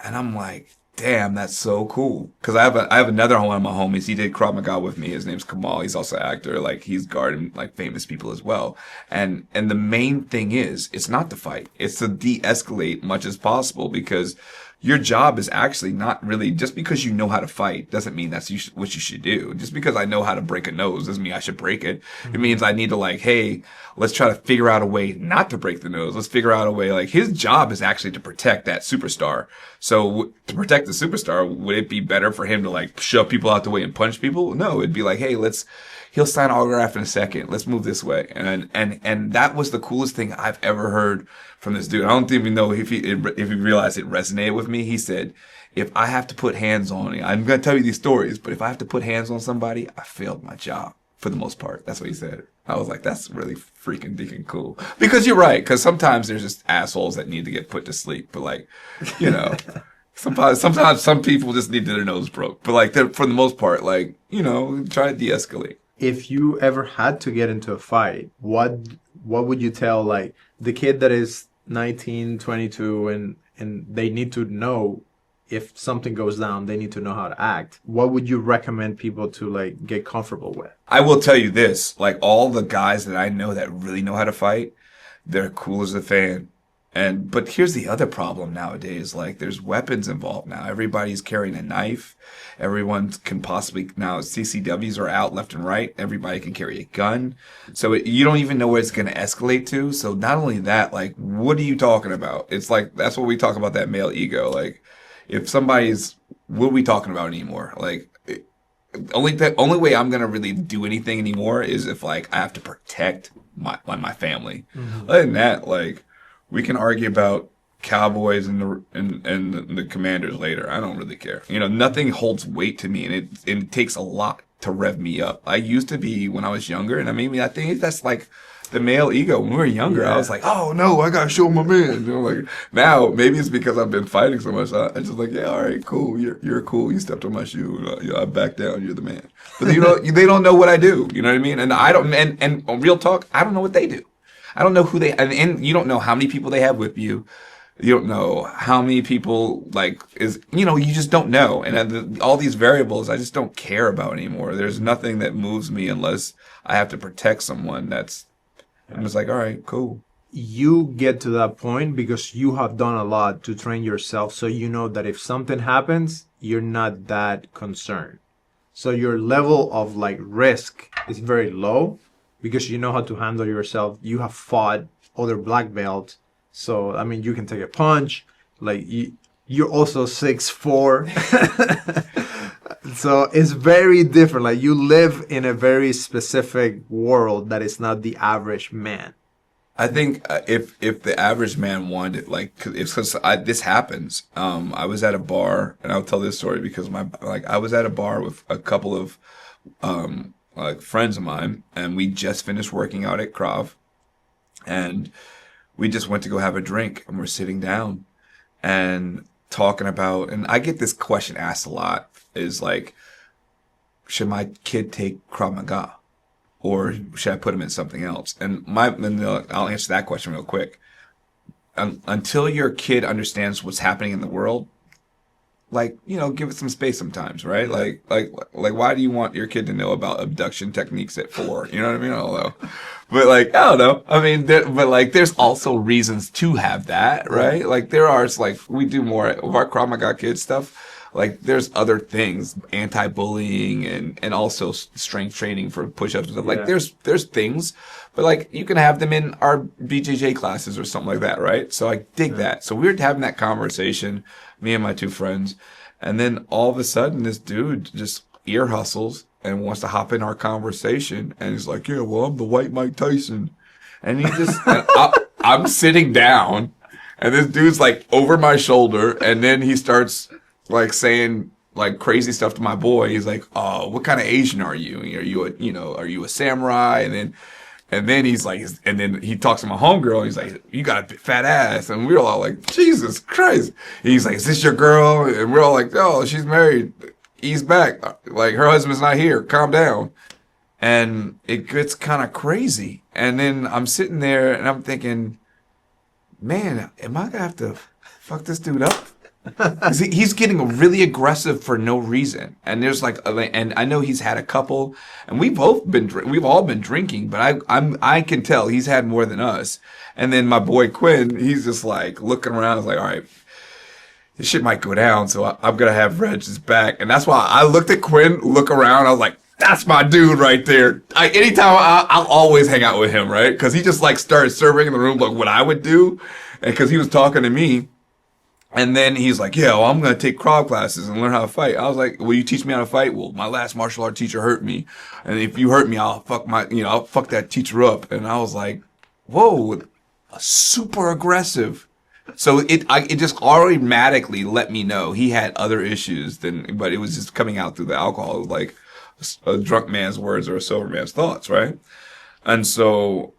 And I'm like, damn, that's so cool. Cause I have another one of my homies. He did Krav Maga with me. His name's Kamal. He's also an actor. Like, he's guarding like famous people as well. And the main thing is, it's not to fight. It's to de-escalate much as possible, because your job is actually not really, just because you know how to fight doesn't mean that's what you should do. Just because I know how to break a nose doesn't mean I should break it. Mm-hmm. It means I need to like, hey, let's try to figure out a way not to break the nose. Let's figure out a way, like, his job is actually to protect that superstar. So to protect the superstar, would it be better for him to like shove people out the way and punch people? No, it'd be like, hey, he'll sign an autograph in a second. Let's move this way. And that was the coolest thing I've ever heard from this dude. I don't even know if he realized it resonated with me. He said, if I have to put hands on you, I'm going to tell you these stories, but if I have to put hands on somebody, I failed my job for the most part. That's what he said. I was like, that's really freaking deacon cool. Because you're right. Because sometimes there's just assholes that need to get put to sleep. But like, you know, sometimes some people just need their nose broke. But like, for the most part, like, you know, try to de-escalate. If you ever had to get into a fight, what would you tell like the kid that is 19, 22 and they need to know if something goes down, they need to know how to act? What would you recommend people to like get comfortable with? I will tell you this, like all the guys that I know that really know how to fight, they're cool as a fan. But here's the other problem nowadays, like there's weapons involved now. Everybody's carrying a knife. Everyone can possibly, now CCWs are out left and right. Everybody can carry a gun. So you don't even know where it's going to escalate to. So not only that, like, what are you talking about? It's like, that's what we talk about, that male ego. Like, if somebody's, what are we talking about anymore? Like, the only way I'm going to really do anything anymore is if like I have to protect my family. Mm-hmm. Other than that, like, we can argue about Cowboys and the Commanders later. I don't really care. You know, nothing holds weight to me, and it takes a lot to rev me up. I used to be when I was younger, and I think that's like the male ego. When we were younger, yeah. I was like, oh no, I gotta show my man. You know, like now maybe it's because I've been fighting so much. I just like, yeah, all right, cool. You're cool. You stepped on my shoe. I back down. You're the man. But you know, they don't know what I do. You know what I mean? And I don't. And on real talk, I don't know what they do. I don't know who they, and you don't know how many people they have with you. You don't know how many people, like, you just don't know. And all these variables, I just don't care about anymore. There's nothing that moves me unless I have to protect someone. I'm just like, all right, cool. You get to that point because you have done a lot to train yourself. So you know that if something happens, you're not that concerned. So your level of like risk is very low, because you know how to handle yourself. You have fought other black belts. So, I mean, you can take a punch. Like, you're also 6'4". So, it's very different. Like, you live in a very specific world that is not the average man. I think if the average man wanted, like, because this happens. I was at a bar, and I'll tell this story because I was at a bar with a couple of like friends of mine, and we just finished working out at Krav, and we just went to go have a drink, and we're sitting down and talking about, and I get this question asked a lot, is like, should my kid take Krav Maga, or should I put him in something else? And I'll answer that question real quick. Until your kid understands what's happening in the world, like, give it some space sometimes, right? Like, why do you want your kid to know about abduction techniques at 4? You know what I mean? I don't know. But like, I don't know. I mean, there's also reasons to have that, right? Like, we do more of our Krav Maga kid stuff. Like there's other things, anti-bullying and also strength training for push-ups and stuff. Like there's things, but like you can have them in our BJJ classes or something like that, right? So I dig that. So we were having that conversation, me and my two friends, and then all of a sudden this dude just ear hustles and wants to hop in our conversation, and he's like, "Yeah, well, I'm the white Mike Tyson," and he just, I'm sitting down, and this dude's like over my shoulder, and then he starts like saying like crazy stuff to my boy. He's like, "Oh, what kind of Asian are you? Are you a samurai?" And then he's like, and then he talks to my homegirl, and he's like, "You got a fat ass," and we're all like, "Jesus Christ!" He's like, "Is this your girl?" And we're all like, "Oh, she's married. Ease back. Like, her husband's not here. Calm down." And it gets kind of crazy. And then I'm sitting there and I'm thinking, man, am I going to have to fuck this dude up? He's getting really aggressive for no reason. And there's like, and I know he's had a couple, and we've all been drinking, but I can tell he's had more than us. And then my boy Quinn, he's just like looking around. He's like, all right, this shit might go down, so I'm going to have Reg's back. And that's why I looked at Quinn, look around, I was like, that's my dude right there. Anytime I'll always hang out with him, right? Because he just like started surveying in the room like what I would do. And because he was talking to me. And then he's like, yeah, well, I'm going to take Krav classes and learn how to fight. I was like, will you teach me how to fight? Well, my last martial art teacher hurt me. And if you hurt me, I'll fuck that teacher up. And I was like, whoa, super aggressive. So it just automatically let me know he had other issues but it was just coming out through the alcohol, like a drunk man's words or a sober man's thoughts, right? And so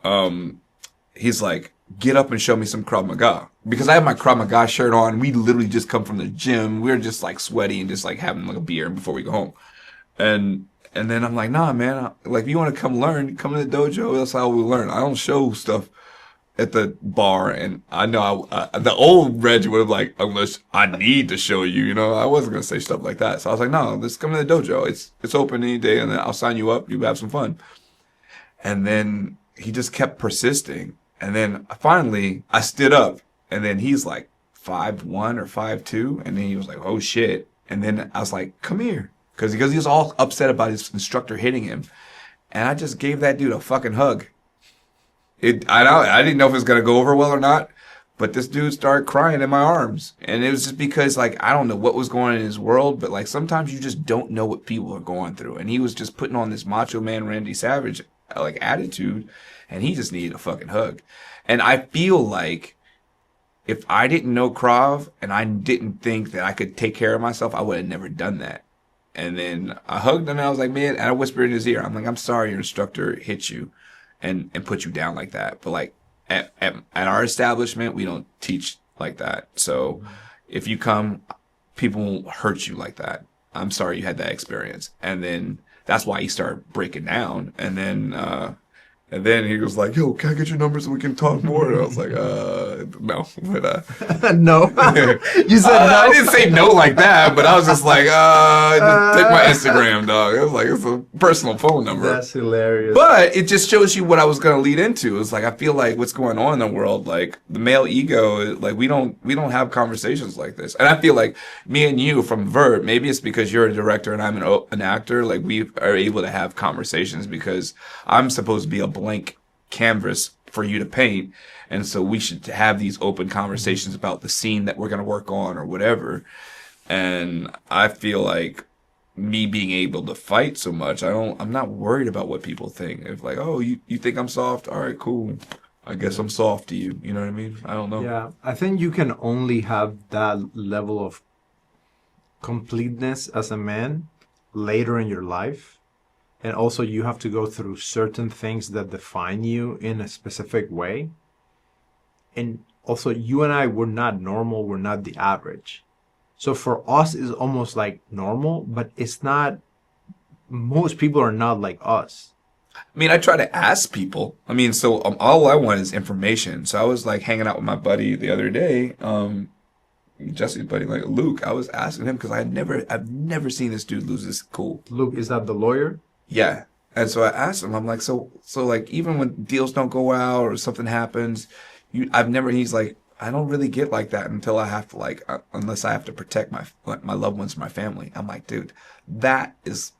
he's like, get up and show me some Krav Maga. Because I have my Krav Maga shirt on. We literally just come from the gym. We're just like sweaty and just like having like a beer before we go home. And then I'm like, nah, man, like if you want to come learn, come to the dojo. That's how we learn. I don't show stuff at the bar, and I know the old Reg would have like, unless I need to show you, I wasn't gonna say stuff like that. So I was like, no, let's come to the dojo. It's open any day, and then I'll sign you up. You have some fun. And then he just kept persisting, and then finally I stood up, and then he's like 5'1" or 5'2", and then he was like, oh shit. And then I was like, come here, because he was all upset about his instructor hitting him, and I just gave that dude a fucking hug. I didn't know if it was going to go over well or not, but this dude started crying in my arms. And it was just because, like, I don't know what was going on in his world, but, like, sometimes you just don't know what people are going through. And he was just putting on this Macho Man Randy Savage, like, attitude, and he just needed a fucking hug. And I feel like if I didn't know Krav and I didn't think that I could take care of myself, I would have never done that. And then I hugged him, and I was like, man, and I whispered in his ear, I'm like, I'm sorry your instructor hit you and put you down like that. But like at our establishment, we don't teach like that. So if you come, people won't hurt you like that. I'm sorry you had that experience. And then that's why he started breaking down. And then he was like, yo, can I get your number so we can talk more? And I was like, no. But, no. You said no? I didn't say no like that, but I was just like, just take my Instagram, dog. It was like, it's a personal phone number. That's hilarious. But it just shows you what I was going to lead into. It's like, I feel like what's going on in the world, like the male ego, like we don't have conversations like this. And I feel like me and you from Vert, maybe it's because you're a director and I'm an actor, like we are able to have conversations because I'm supposed to be a blank canvas for you to paint, and so we should have these open conversations about the scene that we're going to work on or whatever. And I feel like me being able to fight so much, I'm not worried about what people think. If like, oh, you think I'm soft, all right, cool, I guess I'm soft to you, you know what I mean? I don't know. Yeah, I think you can only have that level of completeness as a man later in your life. And also you have to go through certain things that define you in a specific way. And also you and I, we're not normal. We're not the average. So for us, it's almost like normal, but it's not. Most people are not like us. I mean, I try to ask people. I mean, so all I want is information. So I was like hanging out with my buddy the other day, Jesse's buddy, like Luke. I was asking him because I've never seen this dude lose his cool. Luke, is that the lawyer? Yeah. And so I asked him, I'm like, so like even when deals don't go out or something happens, he's like, I don't really get like that until I have to unless I have to protect my loved ones, my family. I'm like, dude, that is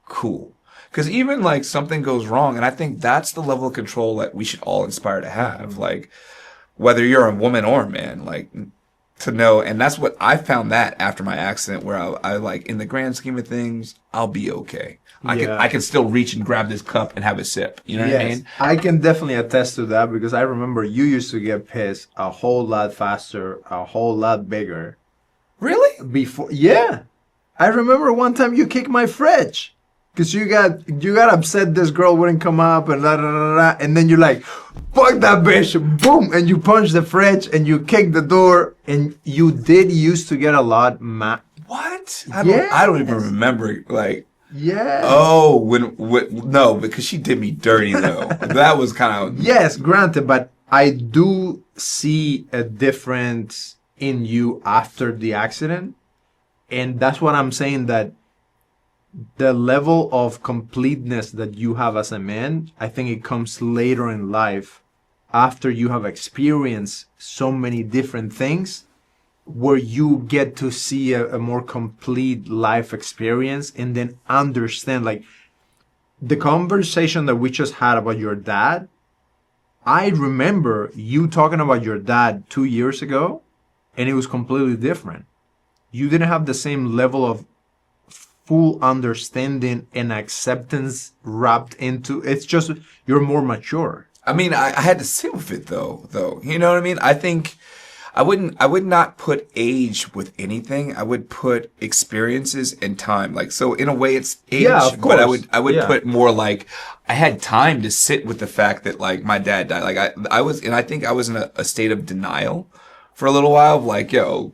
cool. Because even like something goes wrong, and I think that's the level of control that we should all aspire to have. Like, whether you're a woman or a man, like, to know, and that's what I found that after my accident, where I like, in the grand scheme of things, I'll be okay. I can still reach and grab this cup and have a sip. You know what I mean? I can definitely attest to that because I remember you used to get pissed a whole lot faster, a whole lot bigger. Really? Before, yeah. I remember one time you kicked my fridge because you got upset this girl wouldn't come up and da da da da, and then you're like, fuck that bitch, boom, and you punch the fridge and you kick the door, and you did used to get a lot mad. What? I don't even remember, like. Yeah. Oh, no, because she did me dirty though. That was kind of. Yes, granted, but I do see a difference in you after the accident, and that's what I'm saying, that the level of completeness that you have as a man, I think it comes later in life after you have experienced so many different things, where you get to see a more complete life experience and then understand, like, the conversation that we just had about your dad. I remember you talking about your dad 2 years ago, and it was completely different. You didn't have the same level of full understanding and acceptance wrapped into it's just you're more mature. I mean, I had to sit with it though. You know what I mean? I think I would not put age with anything. I would put experiences and time. Like, so in a way it's age, yeah, of course. But I would put more like, I had time to sit with the fact that like my dad died. Like I think I was in a state of denial for a little while of like, yo,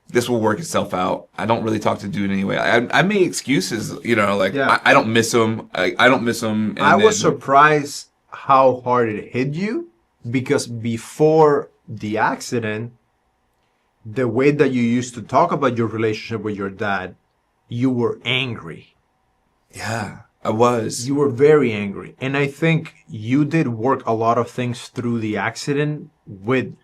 this will work itself out. I don't really talk to dude anyway. I made excuses, you know, like I don't miss him. I don't miss him. And I was surprised how hard it hit you, because before the accident, the way that you used to talk about your relationship with your dad, you were angry. Yeah, I was. You were very angry. And I think you did work a lot of things through the accident with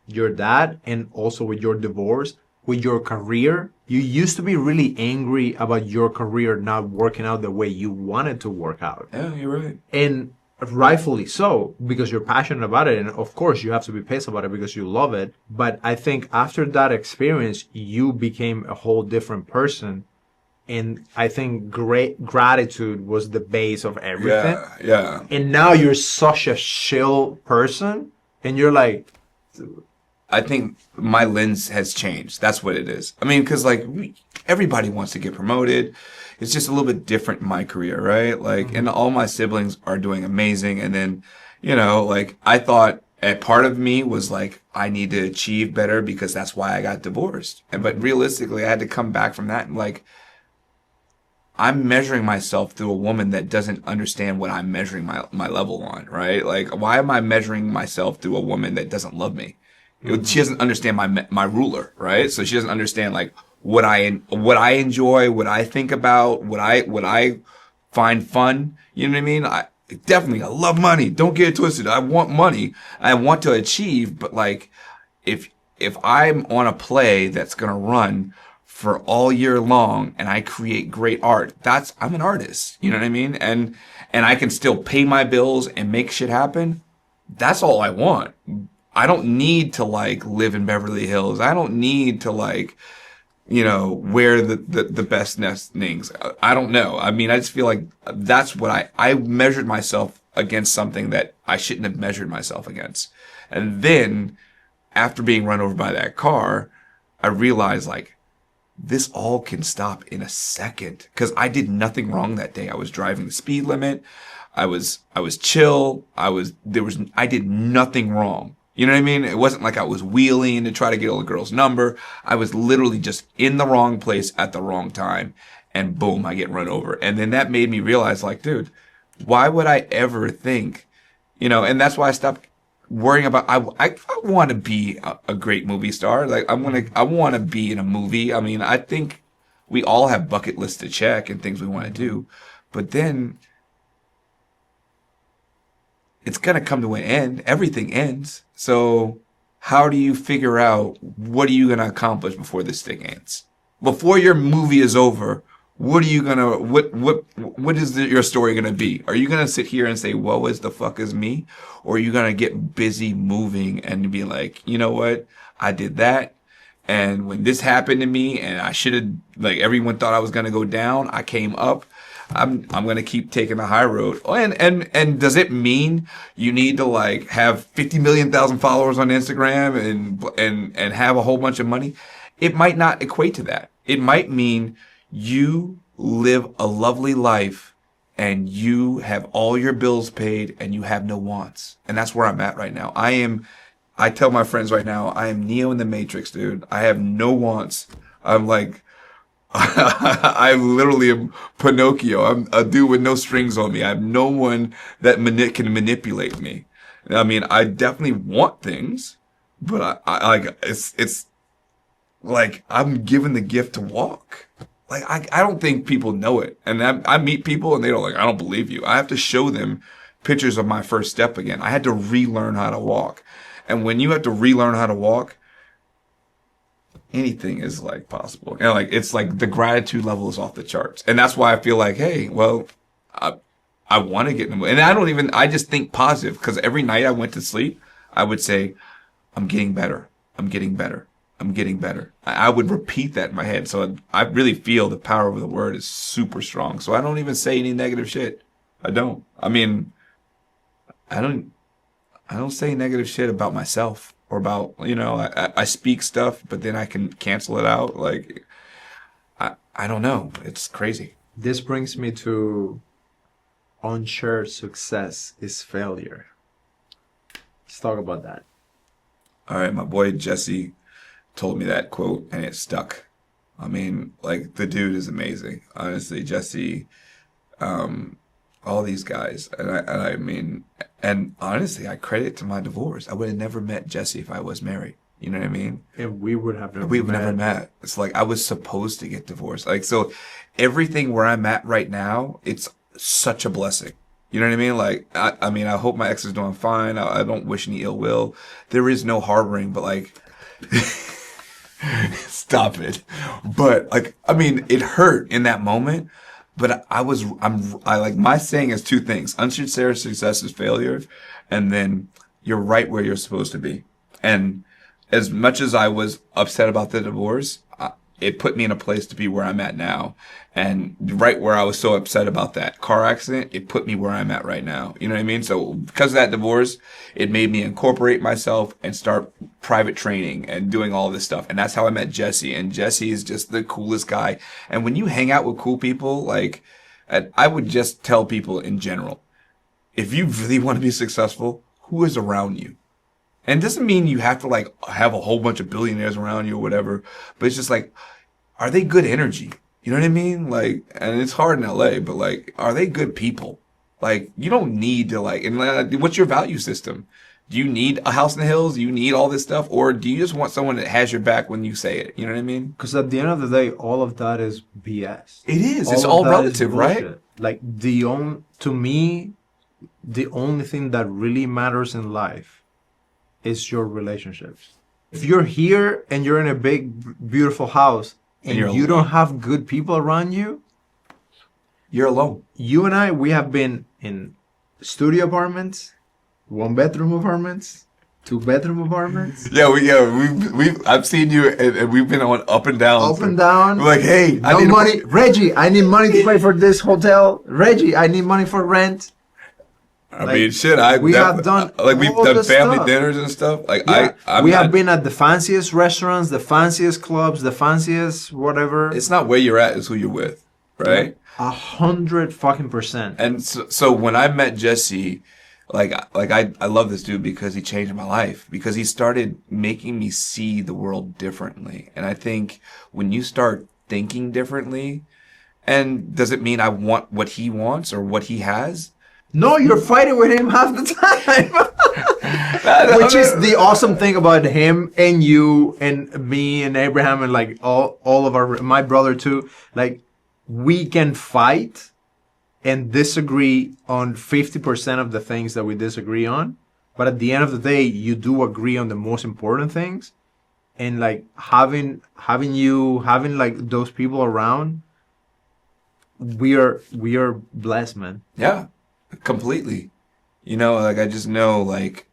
your dad, and also with your divorce, with your career. You used to be really angry about your career not working out the way you wanted to work out. Yeah, you're right. And rightfully so, because you're passionate about it, and of course you have to be pissed about it because you love it. But I think after that experience, you became a whole different person, and I think great gratitude was the base of everything. Yeah. And now you're such a chill person, and you're like, I think my lens has changed. That's what it is. I mean, because like everybody wants to get promoted. It's just a little bit different in my career, right? Like, and all my siblings are doing amazing. And then, you know, like I thought a part of me was like, I need to achieve better because that's why I got divorced. But realistically, I had to come back from that and like, I'm measuring myself through a woman that doesn't understand what I'm measuring my level on, right? Like, why am I measuring myself through a woman that doesn't love me? She doesn't understand my ruler, right? So she doesn't understand like what I enjoy, what I think about, what I find fun. You know what I mean? I love money. Don't get it twisted. I want money. I want to achieve, but like if I'm on a play that's gonna run for all year long and I create great art, I'm an artist. You know what I mean? And I can still pay my bills and make shit happen. That's all I want. I don't need to like live in Beverly Hills. I don't need to like, you know, wear the best nestlings. I don't know. I mean, I just feel like that's what I measured myself against something that I shouldn't have measured myself against. And then after being run over by that car, I realized like this all can stop in a second, because I did nothing wrong that day. I was driving the speed limit. I was chill. I did nothing wrong. You know what I mean? It wasn't like I was wheeling to try to get a girl's number. I was literally just in the wrong place at the wrong time. And boom, I get run over. And then that made me realize like, dude, why would I ever think, you know, and that's why I stopped worrying about, I want to be a great movie star. Like I want to be in a movie. I mean, I think we all have bucket lists to check and things we want to do, but then it's going to come to an end. Everything ends. So how do you figure out what are you going to accomplish before this thing ends? Before your movie is over, what are you going to, what is your story going to be? Are you going to sit here and say, woe is the fuck is me? Or are you going to get busy moving and be like, you know what? I did that. And when this happened to me and I should have, like, everyone thought I was going to go down, I came up. I'm going to keep taking the high road. And does it mean you need to like have 50 million followers on Instagram and have a whole bunch of money? It might not equate to that. It might mean you live a lovely life and you have all your bills paid and you have no wants. And that's where I'm at right now. I tell my friends right now, I am Neo in the Matrix, dude. I have no wants. I'm like, I literally am Pinocchio. I'm a dude with no strings on me. I have no one that can manipulate me. I mean, I definitely want things, but I like, it's like I'm given the gift to walk. Like, I don't think people know it. And I meet people and they don't like, I don't believe you. I have to show them pictures of my first step again. I had to relearn how to walk. And when you have to relearn how to walk, anything is like possible. And like, it's like the gratitude level is off the charts. And that's why I feel like, hey, well, I want to get in the mood. And I just think positive because every night I went to sleep, I would say, I'm getting better. I'm getting better. I'm getting better. I would repeat that in my head. So I really feel the power of the word is super strong. So I don't even say any negative shit. I don't. I mean, I don't say negative shit about myself or about, you know, I speak stuff, but then I can cancel it out. Like, I don't know. It's crazy. This brings me to unshared success is failure. Let's talk about that. All right. My boy Jesse told me that quote and it stuck. I mean, like, the dude is amazing. Honestly, Jesse, all these guys. I mean, and honestly, I credit it to my divorce. I would have never met Jesse if I was married. You know what I mean? And we would have never met. It's like I was supposed to get divorced. Like, so everything where I'm at right now, it's such a blessing. You know what I mean? Like, I mean, I hope my ex is doing fine. I don't wish any ill will. There is no harboring, but like, stop it. But like, I mean, it hurt in that moment. But I like, my saying is two things. Unshared success is failure. And then you're right where you're supposed to be. And as much as I was upset about the divorce, it put me in a place to be where I'm at now. And right where I was so upset about that car accident, it put me where I'm at right now. You know what I mean? So because of that divorce, it made me incorporate myself and start private training and doing all this stuff. And that's how I met Jesse. And Jesse is just the coolest guy. And when you hang out with cool people, like, I would just tell people in general, if you really want to be successful, who is around you? And it doesn't mean you have to like have a whole bunch of billionaires around you or whatever, but it's just like, are they good energy? You know what I mean? Like, and it's hard in LA, but like, are they good people? Like, you don't need to like, and what's your value system? Do you need a house in the hills? Do you need all this stuff? Or do you just want someone that has your back when you say it? You know what I mean? Because at the end of the day, all of that is BS. It is. It's all relative, right? Like, to me, the only thing that really matters in life is your relationships. If you're here and you're in a big, beautiful house and you don't have good people around you, you're alone. You and I, we have been in studio apartments, 1-bedroom apartments, 2-bedroom apartments. I've seen you and we've been on up and down. Up and down. We're like, hey, no money. Reggie, I need money to pay for this hotel. Reggie, I need money for rent. I mean, shit. We've done family dinners and stuff. Like, yeah, we have been at the fanciest restaurants, the fanciest clubs, the fanciest whatever. It's not where you're at; it's who you're with, right? 100% And so when I met Jesse, I love this dude because he changed my life, because he started making me see the world differently. And I think when you start thinking differently, and does it mean I want what he wants or what he has? No, you're fighting with him half the time. Which is the awesome thing about him and you and me and Abraham and like all of my brother too. Like, we can fight and disagree on 50% of the things that we disagree on, but at the end of the day, you do agree on the most important things, and like having like those people around, we are blessed, man. Yeah, completely. You know, like I just know, like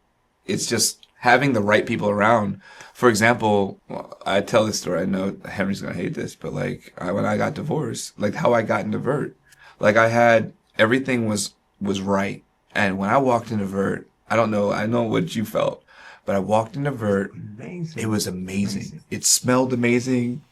it's just having the right people around. For example, well, I tell this story. I know Henry's gonna hate this, but like when I got divorced, like how I got into Vert, like I had everything was right, and when I walked into Vert, I don't know, I know what you felt, but I walked into Vert. Amazing. It was amazing. It smelled amazing.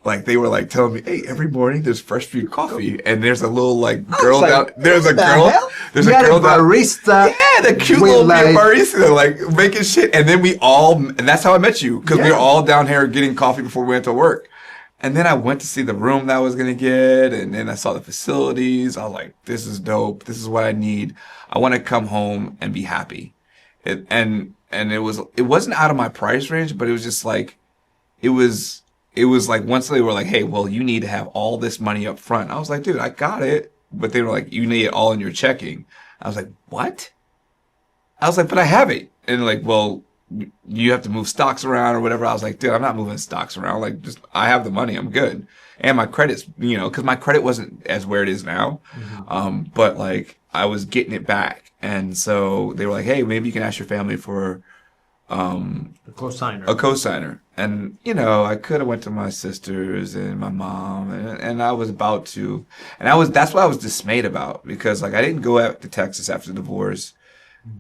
Like they were like telling me, "Hey, every morning there's fresh brewed coffee, and there's a little like girl like, down. There's a what the girl. hell? There's You a had girl down. barista. Yeah, the cute with, little like, barista, like making shit. And then and that's how I met you, because we were Yeah. all down here getting coffee before we went to work. And then I went to see the room that I was gonna get, and then I saw the facilities. I was like, "This is dope. This is what I need. I want to come home and be happy." And it wasn't out of my price range, but it was just like it was like once they were like, "Hey, well, you need to have all this money up front." I was like, "Dude, I got it." But they were like, "You need it all in your checking." I was like, "What?" I was like, "But I have it." And like, "Well, you have to move stocks around or whatever." I was like, "Dude, I'm not moving stocks around. Like, just I have the money. I'm good." And my credit's, because my credit wasn't as where it is now. But like I was getting it back. And so they were like, "Hey, maybe you can ask your family for A cosigner. a cosigner." And I could have went to my sisters and my mom, and I was about to, and that's what I was dismayed about, because like I didn't go out to Texas after the divorce.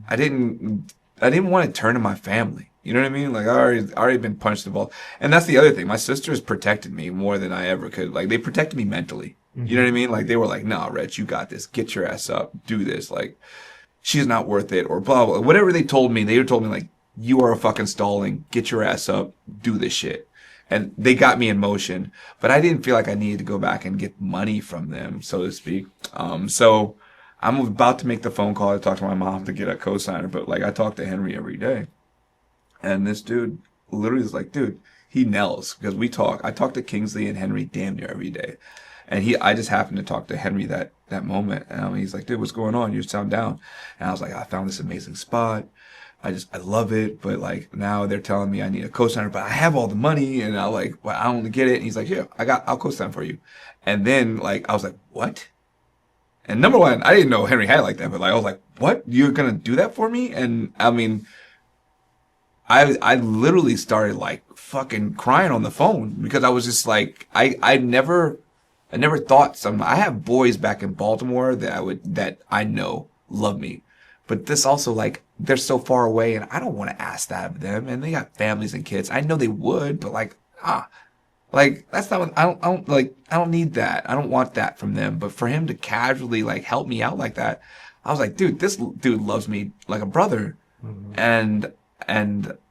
I didn't want to turn to my family. You know what I mean? Like I already been punched in the ball. And that's the other thing. My sisters protected me more than I ever could. Like they protected me mentally. You know what I mean? Like they were like, "Nah, Reg, you got this. Get your ass up. Do this. Like she's not worth it," or blah, blah. Whatever they told me like, "You are a fucking Stalling. Get your ass up. Do this shit." And they got me in motion, but I didn't feel like I needed to go back and get money from them, so to speak. So I'm about to make the phone call to talk to my mom to get a cosigner, but like I talk to Henry every day. And this dude literally is like, dude, he nails, because I talk to Kingsley and Henry damn near every day. And I just happened to talk to Henry that moment. And he's like, "Dude, what's going on? You sound down." And I was like, "I found this amazing spot. I love it. But like now they're telling me I need a cosigner, but I have all the money." And I like, "Well, I don't get it." And he's like, "Yeah, I'll cosign for you." And then like, I was like, "What?" And number one, I didn't know Henry had it like that, but like, I was like, "What? You're going to do that for me?" And I mean, I literally started like fucking crying on the phone, because I was just like, I never thought I have boys back in Baltimore that I know love me, but this also, like, they're so far away and I don't want to ask that of them, and they got families and kids. I know they would, but like, like that's not what, I don't need that. I don't want that from them. But for him to casually like help me out like that, I was like, dude, this dude loves me like a brother. And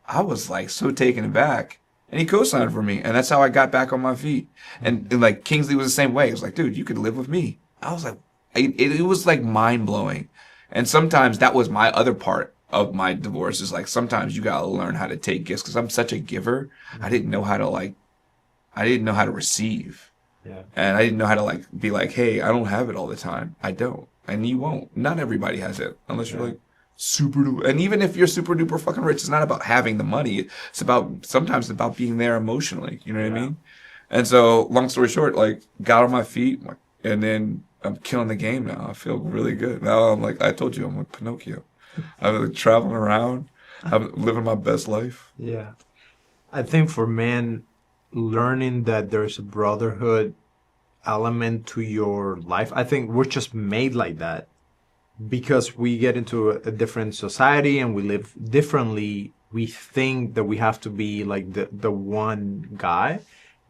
I was like so taken aback, and he co-signed for me, and that's how I got back on my feet. And like Kingsley was the same way. He was like, "Dude, you could live with me." I was like, it was like mind blowing. And sometimes that was my other part of my divorce, is like sometimes you gotta learn how to take gifts, because I'm such a giver. I didn't know how to receive. Yeah. And I didn't know how to like be like, "Hey, I don't have it all the time. I don't, and you won't. Not everybody has it, unless you're like super duper." And even if you're super duper fucking rich, it's not about having the money. It's sometimes about being there emotionally. You know what I mean? And so, long story short, like, got on my feet, and then I'm killing the game now. I feel really good. Now I'm like, I told you, I'm like Pinocchio. I'm like traveling around. I'm living my best life. Yeah. I think for men, learning that there's a brotherhood element to your life, I think we're just made like that, because we get into a different society and we live differently. We think that we have to be like the one guy,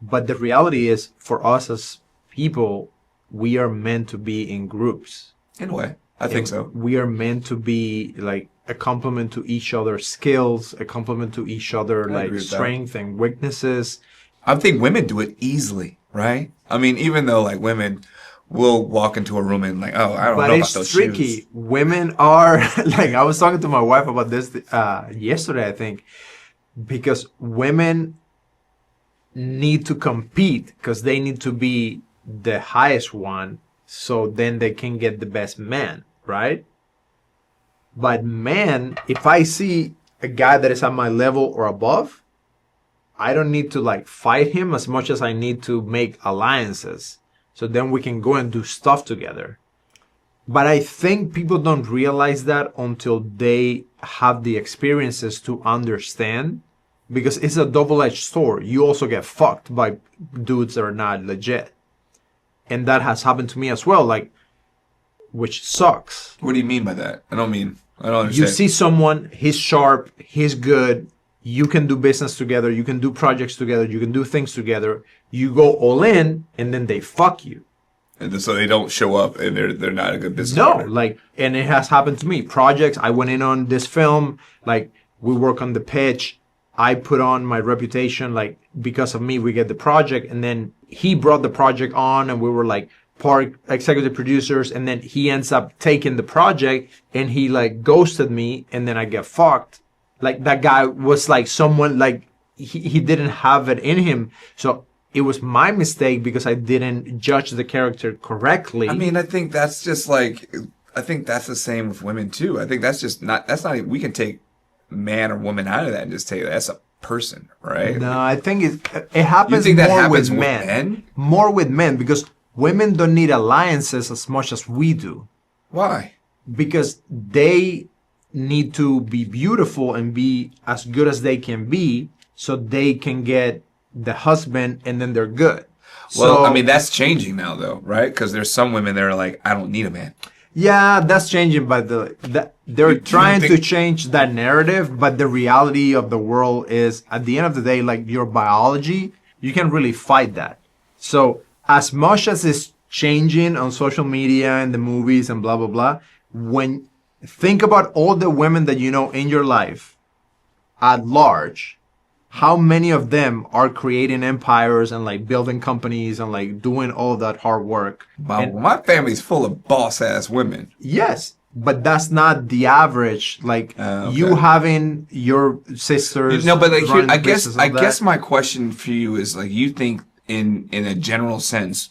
but the reality is, for us as people, we are meant to be in groups. In a way, I think so. We are meant to be like a complement to each other's skills, a complement to each other, I like agree with that. strength and weaknesses. I think women do it easily, right? I mean, even though like women will walk into a room and like, "Oh, I don't But know it's about those tricky. shoes." Women are like, I was talking to my wife about this yesterday, I think, because women need to compete, because they need to be the highest one, so then they can get the best man, right? But man, if I see a guy that is at my level or above, I don't need to like fight him as much as I need to make alliances. So then we can go and do stuff together. But I think people don't realize that until they have the experiences to understand, because it's a double-edged sword. You also get fucked by dudes that are not legit. And that has happened to me as well, like, which sucks. What do you mean by that? I don't understand. You see someone, he's sharp, he's good, you can do business together, you can do projects together, you can do things together. You go all in, and then they fuck you. And so they don't show up, and they're not a good business partner. Like, and it has happened to me. Projects, I went in on this film, like, we work on the pitch, I put on my reputation, like, because of me, we get the project, and then he brought the project on, and we were, like, part executive producers, and then he ends up taking the project, and he, like, ghosted me, and then I get fucked. Like, that guy was, like, someone, like, he didn't have it in him, so it was my mistake because I didn't judge the character correctly. I mean, I think that's just like, I think that's the same with women too. I think that's just not, that's not, we can take man or woman out of that and just take that's a person, right? No, I think it happens you think that more happens with men. More with men, because women don't need alliances as much as we do. Why? Because they need to be beautiful and be as good as they can be so they can get the husband and then they're good. Well, So, I mean, that's changing now though, right? Because there's some women that are like, I don't need a man. yeah, that's changing, but they're trying to change that narrative, but the reality of the world is, at the end of the day, like, your biology, you can really fight that. So as much as it's changing on social media and the movies and blah, blah, blah, when think about all the women that you know in your life at large, how many of them are creating empires and like building companies and like doing all that hard work? My family's full of boss ass women. Yes, but that's not the average. Like, Okay. you having your sisters. No, but like, running I the guess business and all that. my question for you is like, you think in a general sense,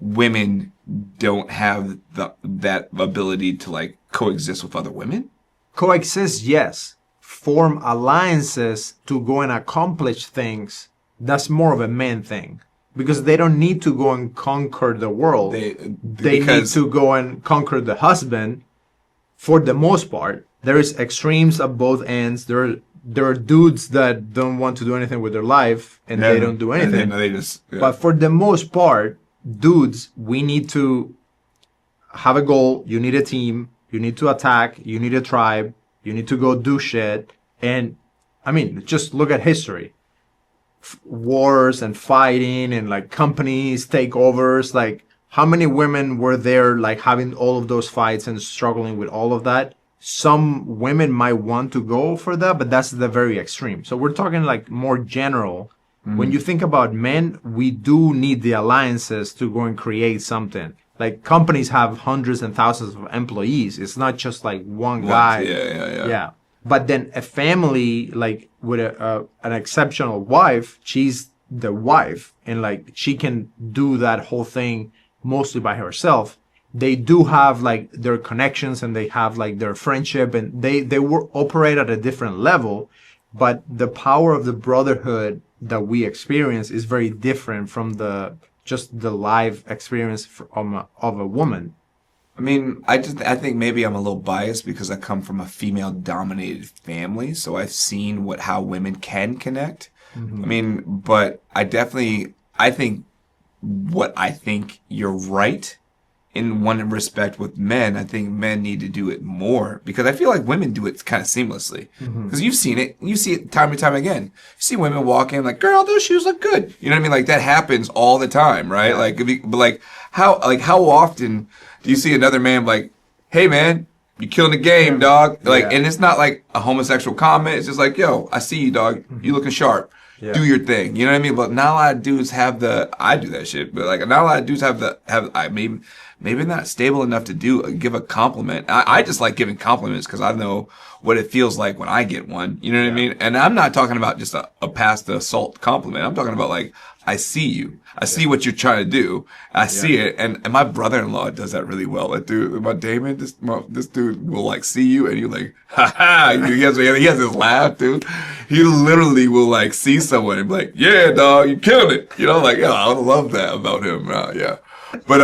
women don't have that ability to like coexist with other women? Coexist, yes. Form alliances to go and accomplish things, that's more of a man thing. Because they don't need to go and conquer the world. They need to go and conquer the husband. For the most part, there is extremes at both ends. There are dudes that don't want to do anything with their life, and they don't do anything. They just, yeah. But for the most part, dudes, we need to have a goal. You need a team. You need to attack. You need a tribe. You need to go do shit. And, I mean, just look at history. Wars and fighting and, like, companies, takeovers. Like, how many women were there, like, having all of those fights and struggling with all of that? Some women might want to go for that, but that's the very extreme. So we're talking, like, more general. When you think about men, we do need the alliances to go and create something. Like, companies have hundreds and thousands of employees. It's not just like one guy. Yeah. But then a family, like, with an exceptional wife, she's the wife, and like, she can do that whole thing mostly by herself. They do have like their connections, and they have like their friendship, and they operate at a different level. But the power of the brotherhood that we experience is very different from just the live experience of a woman. I mean, I think maybe I'm a little biased because I come from a female-dominated family, so I've seen how women can connect. Mm-hmm. I mean, but I think you're right in one respect with men. I think men need to do it more because I feel like women do it kind of seamlessly. Because you've seen it. You see it time and time again. You see women walk in like, girl, those shoes look good. You know what I mean? Like, that happens all the time, right? Yeah. Like, how often do you see another man like, hey man, you killing the game, dog? Like, yeah. And it's not like a homosexual comment. It's just like, yo, I see you, dog. You looking sharp. Yeah. Do your thing. You know what I mean? But not a lot of dudes have I do that shit, but like not a lot of dudes maybe not stable enough to give a compliment. I just like giving compliments because I know what it feels like when I get one. You know what I mean? And I'm not talking about just a past assault compliment. I'm talking about like, I see you. I see what you're trying to do. I see it. And my brother-in-law does that really well. That dude, my Damon, this dude will like see you and you're like, ha ha. He has this laugh, dude. He literally will like see someone and be like, yeah, dog, you killed it. You know, like, yeah, I love that about him. Yeah. But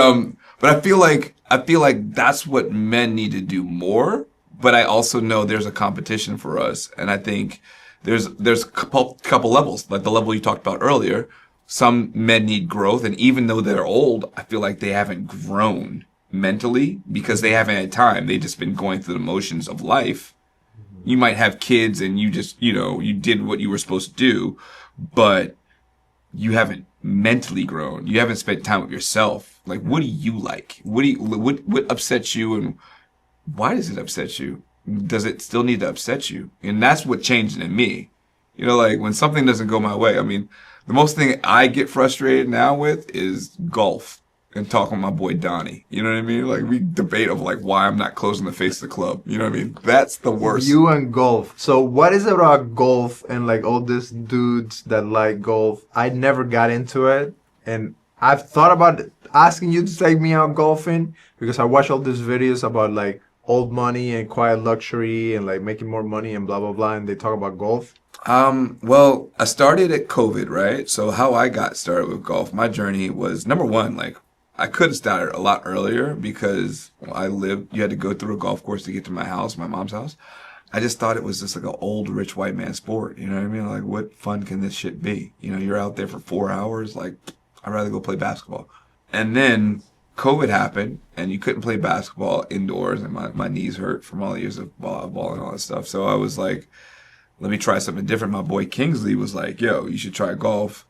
I feel like that's what men need to do more. But I also know there's a competition for us. And I think there's a couple levels, like the level you talked about earlier. Some men need growth, and even though they're old, I feel like they haven't grown mentally because they haven't had time. They've just been going through the motions of life. You might have kids and you just, you did what you were supposed to do, but you haven't mentally grown. You haven't spent time with yourself. Like, what do you like? What upsets you, and why does it upset you? Does it still need to upset you? And that's what changed in me. Like when something doesn't go my way, I mean, the most thing I get frustrated now with is golf and talking with my boy Donnie. You know what I mean? Like we debate of like why I'm not closing the face of the club. You know what I mean? That's the worst. You and golf. So what is it about golf and like all these dudes that like golf? I never got into it, and I've thought about asking you to take me out golfing because I watch all these videos about like old money and quiet luxury and like making more money and blah blah blah, and they talk about golf. Well, I started at COVID, right? So how I got started with golf, my journey was number one, like I could have started a lot earlier because you had to go through a golf course to get to my house, my mom's house. I just thought it was just like an old rich white man sport. You know what I mean? Like what fun can this shit be? You're out there for 4 hours. Like I'd rather go play basketball. And then COVID happened and you couldn't play basketball indoors and my knees hurt from all the years of ball and all that stuff. So I was like, let me try something different. My boy Kingsley was like, yo, you should try golf.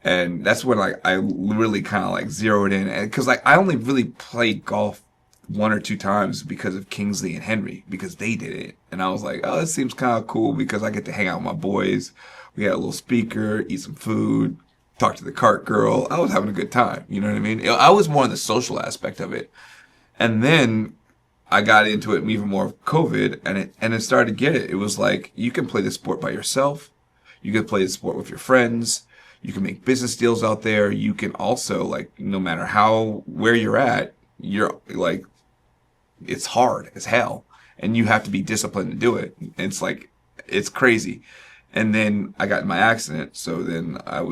And that's when like I really kind of like zeroed in. And cause like I only really played golf 1 or 2 times because of Kingsley and Henry, because they did it. And I was like, oh, this seems kind of cool because I get to hang out with my boys. We had a little speaker, eat some food, talk to the cart girl. I was having a good time. You know what I mean? I was more on the social aspect of it. And then I got into it even more with COVID and it started to get it. It was like, you can play the sport by yourself. You can play the sport with your friends. You can make business deals out there. You can also like, no matter where you're at, you're like, it's hard as hell and you have to be disciplined to do it. It's like, it's crazy. And then I got in my accident. So then I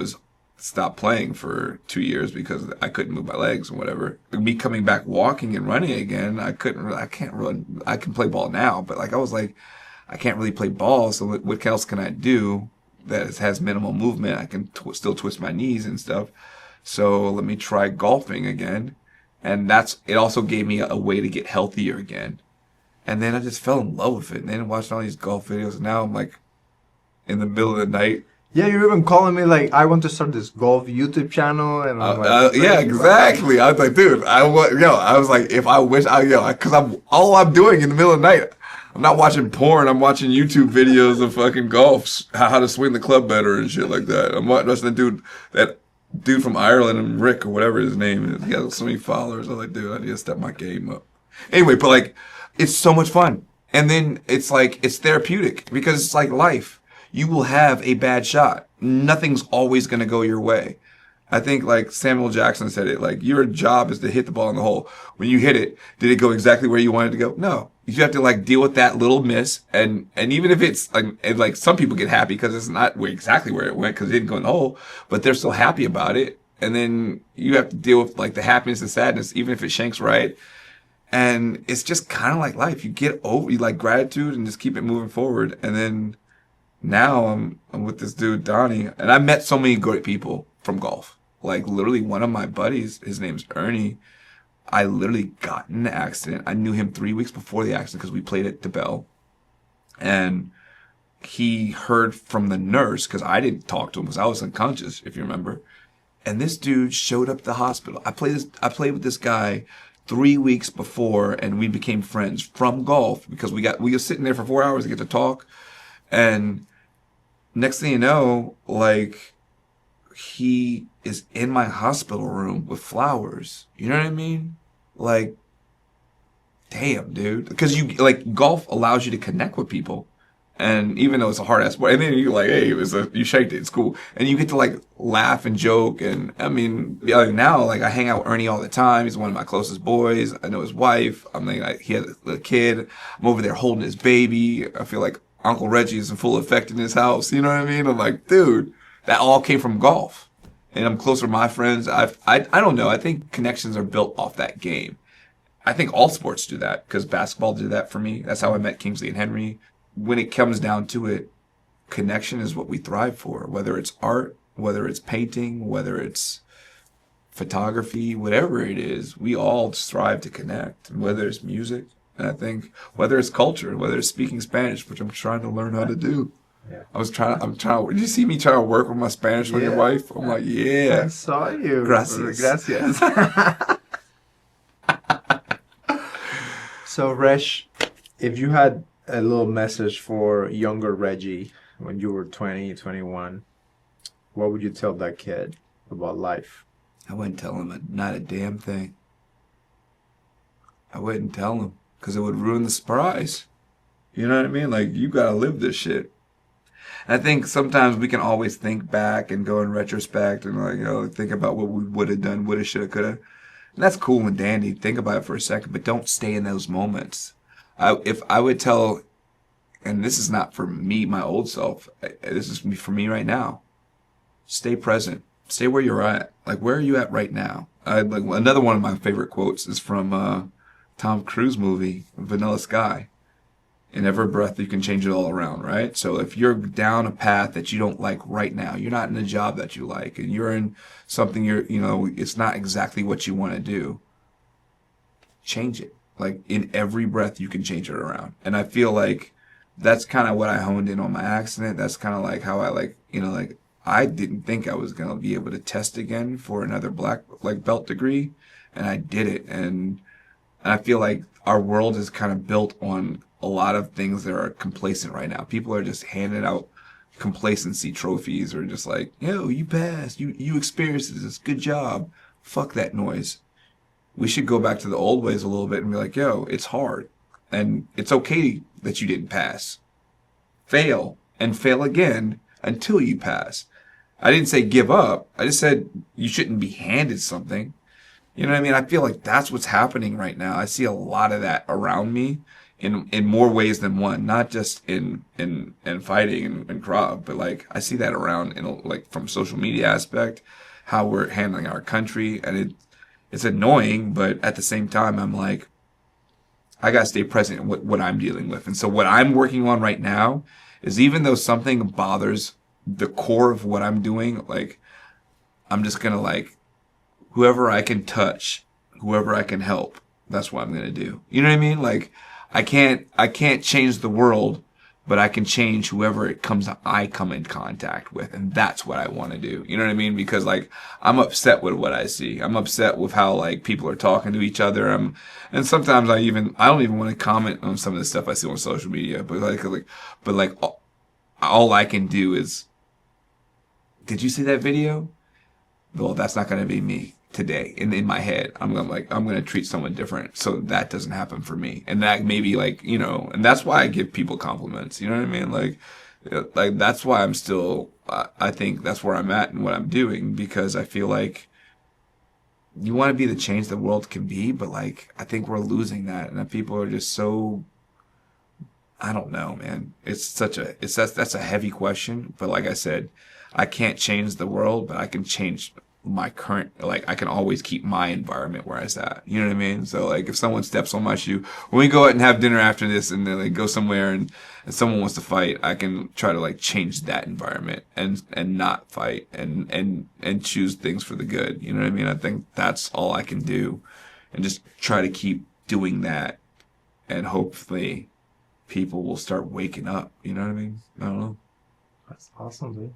stopped playing for 2 years because I couldn't move my legs and whatever. Me coming back walking and running again, I can't run. I can play ball now, but like I was like, I can't really play ball. So what else can I do that has minimal movement? I can still twist my knees and stuff. So let me try golfing again. And it also gave me a way to get healthier again. And then I just fell in love with it. And then watching all these golf videos. And now I'm like in the middle of the night. Yeah, you're even calling me like, I want to start this golf YouTube channel, and I'm like, yeah, exactly. I was like, dude, I was like, if I wish, because all I'm doing in the middle of the night, I'm not watching porn. I'm watching YouTube videos of fucking golf, how to swing the club better and shit like that. I'm watching that dude from Ireland, and Rick or whatever his name is. He has so many followers. I'm like, dude, I need to step my game up. Anyway, but like, it's so much fun, and then it's like it's therapeutic because it's like life. You will have a bad shot. Nothing's always going to go your way. I think like Samuel Jackson said it, like your job is to hit the ball in the hole. When you hit it, did it go exactly where you wanted to go? No. You have to like deal with that little miss. And even if it's like, and like some people get happy because it's not exactly where it went because it didn't go in the hole, but they're still happy about it. And then you have to deal with like the happiness and sadness, even if it shanks right. And it's just kind of like life. You like gratitude and just keep it moving forward. And then now I'm with this dude, Donnie, and I met so many great people from golf. Like literally one of my buddies, his name's Ernie. I literally got in the accident. I knew him 3 weeks before the accident because we played at DeBell. And he heard from the nurse because I didn't talk to him because I was unconscious, if you remember. And this dude showed up at the hospital. I played with this guy 3 weeks before and we became friends from golf because we were sitting there for 4 hours to get to talk. And next thing you know, like, he is in my hospital room with flowers. You know what I mean? Like, damn, dude. Because golf allows you to connect with people. And even though it's a hard ass sport, and then you're like, hey, you shaked it, it's cool. And you get to like laugh and joke. And I mean, now like I hang out with Ernie all the time. He's one of my closest boys. I know his wife. I mean, he has a kid. I'm over there holding his baby. I feel like Uncle Reggie is in full effect in his house. You know what I mean? I'm like, dude, that all came from golf. And I'm closer to my friends. I don't know. I think connections are built off that game. I think all sports do that because basketball did that for me. That's how I met Kingsley and Henry. When it comes down to it, connection is what we thrive for, whether it's art, whether it's painting, whether it's photography, whatever it is, we all strive to connect, whether it's music. And I think whether it's culture, whether it's speaking Spanish, which I'm trying to learn how to do. Yeah. I'm trying. Did you see me trying to work with my Spanish with your wife? I'm like, yeah. I saw you. Gracias. So, Resh, if you had a little message for younger Reggie when you were 20, 21, what would you tell that kid about life? I wouldn't tell him not a damn thing. I wouldn't tell him because it would ruin the surprise. You know what I mean? Like, you gotta live this shit. And I think sometimes we can always think back and go in retrospect and like, think about what we would have done, woulda, shoulda, coulda. And that's cool and dandy. Think about it for a second, but don't stay in those moments. If I would tell, and this is not for me, my old self, this is for me right now. Stay present. Stay where you're at. Like, where are you at right now? Like another one of my favorite quotes is from Tom Cruise movie, Vanilla Sky. In every breath, you can change it all around, right? So if you're down a path that you don't like right now, you're not in a job that you like, and you're in something it's not exactly what you want to do, change it. Like, in every breath, you can change it around. And I feel like that's kind of what I honed in on my accident. That's kind of like how I I didn't think I was going to be able to test again for another black belt degree. And I did it. And I feel like our world is kind of built on a lot of things that are complacent right now. People are just handing out complacency trophies or just like, yo, you passed. You experienced this. Good job. Fuck that noise. We should go back to the old ways a little bit and be like, yo, it's hard. And it's okay that you didn't pass. Fail and fail again until you pass. I didn't say give up. I just said you shouldn't be handed something. You know what I mean? I feel like that's what's happening right now. I see a lot of that around me in more ways than one, not just in fighting and Krav, but like I see that around from social media aspect, how we're handling our country, and it's annoying, but at the same time, I'm like, I gotta stay present in what I'm dealing with. And so what I'm working on right now is, even though something bothers the core of what I'm doing, like, I'm just gonna whoever I can touch, whoever I can help, that's what I'm gonna do. You know what I mean? Like, I can't change the world, but I can change whoever I come in contact with. And that's what I want to do. You know what I mean? Because I'm upset with what I see. I'm upset with how people are talking to each other. And sometimes I don't even want to comment on some of the stuff I see on social media, but all I can do is, did you see that video? Well, that's not going to be me today. In my head, I'm going to treat someone different so that doesn't happen for me. And that maybe and that's why I give people compliments. You know what I mean? Like that's why I'm still, I think that's where I'm at and what I'm doing, because I feel like you want to be the change the world can be, but I think we're losing that, and that people are just so, I don't know, man. That's a heavy question, but like I said, I can't change the world, but I can change my current, I can always keep my environment where it's at. You know what I mean? So if someone steps on my shoe, when we go out and have dinner after this and then go somewhere and someone wants to fight, I can try to change that environment and not fight and choose things for the good. You know what I mean? I think that's all I can do, and just try to keep doing that, and hopefully people will start waking up. You know what I mean? I don't know. That's awesome, dude.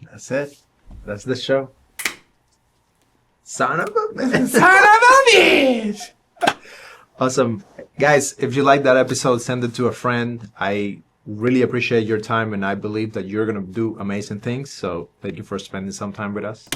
That's it. That's the show. Son of a bitch. Son of a bitch. Awesome. Guys, if you like that episode, send it to a friend. I really appreciate your time, and I believe that you're going to do amazing things. So thank you for spending some time with us.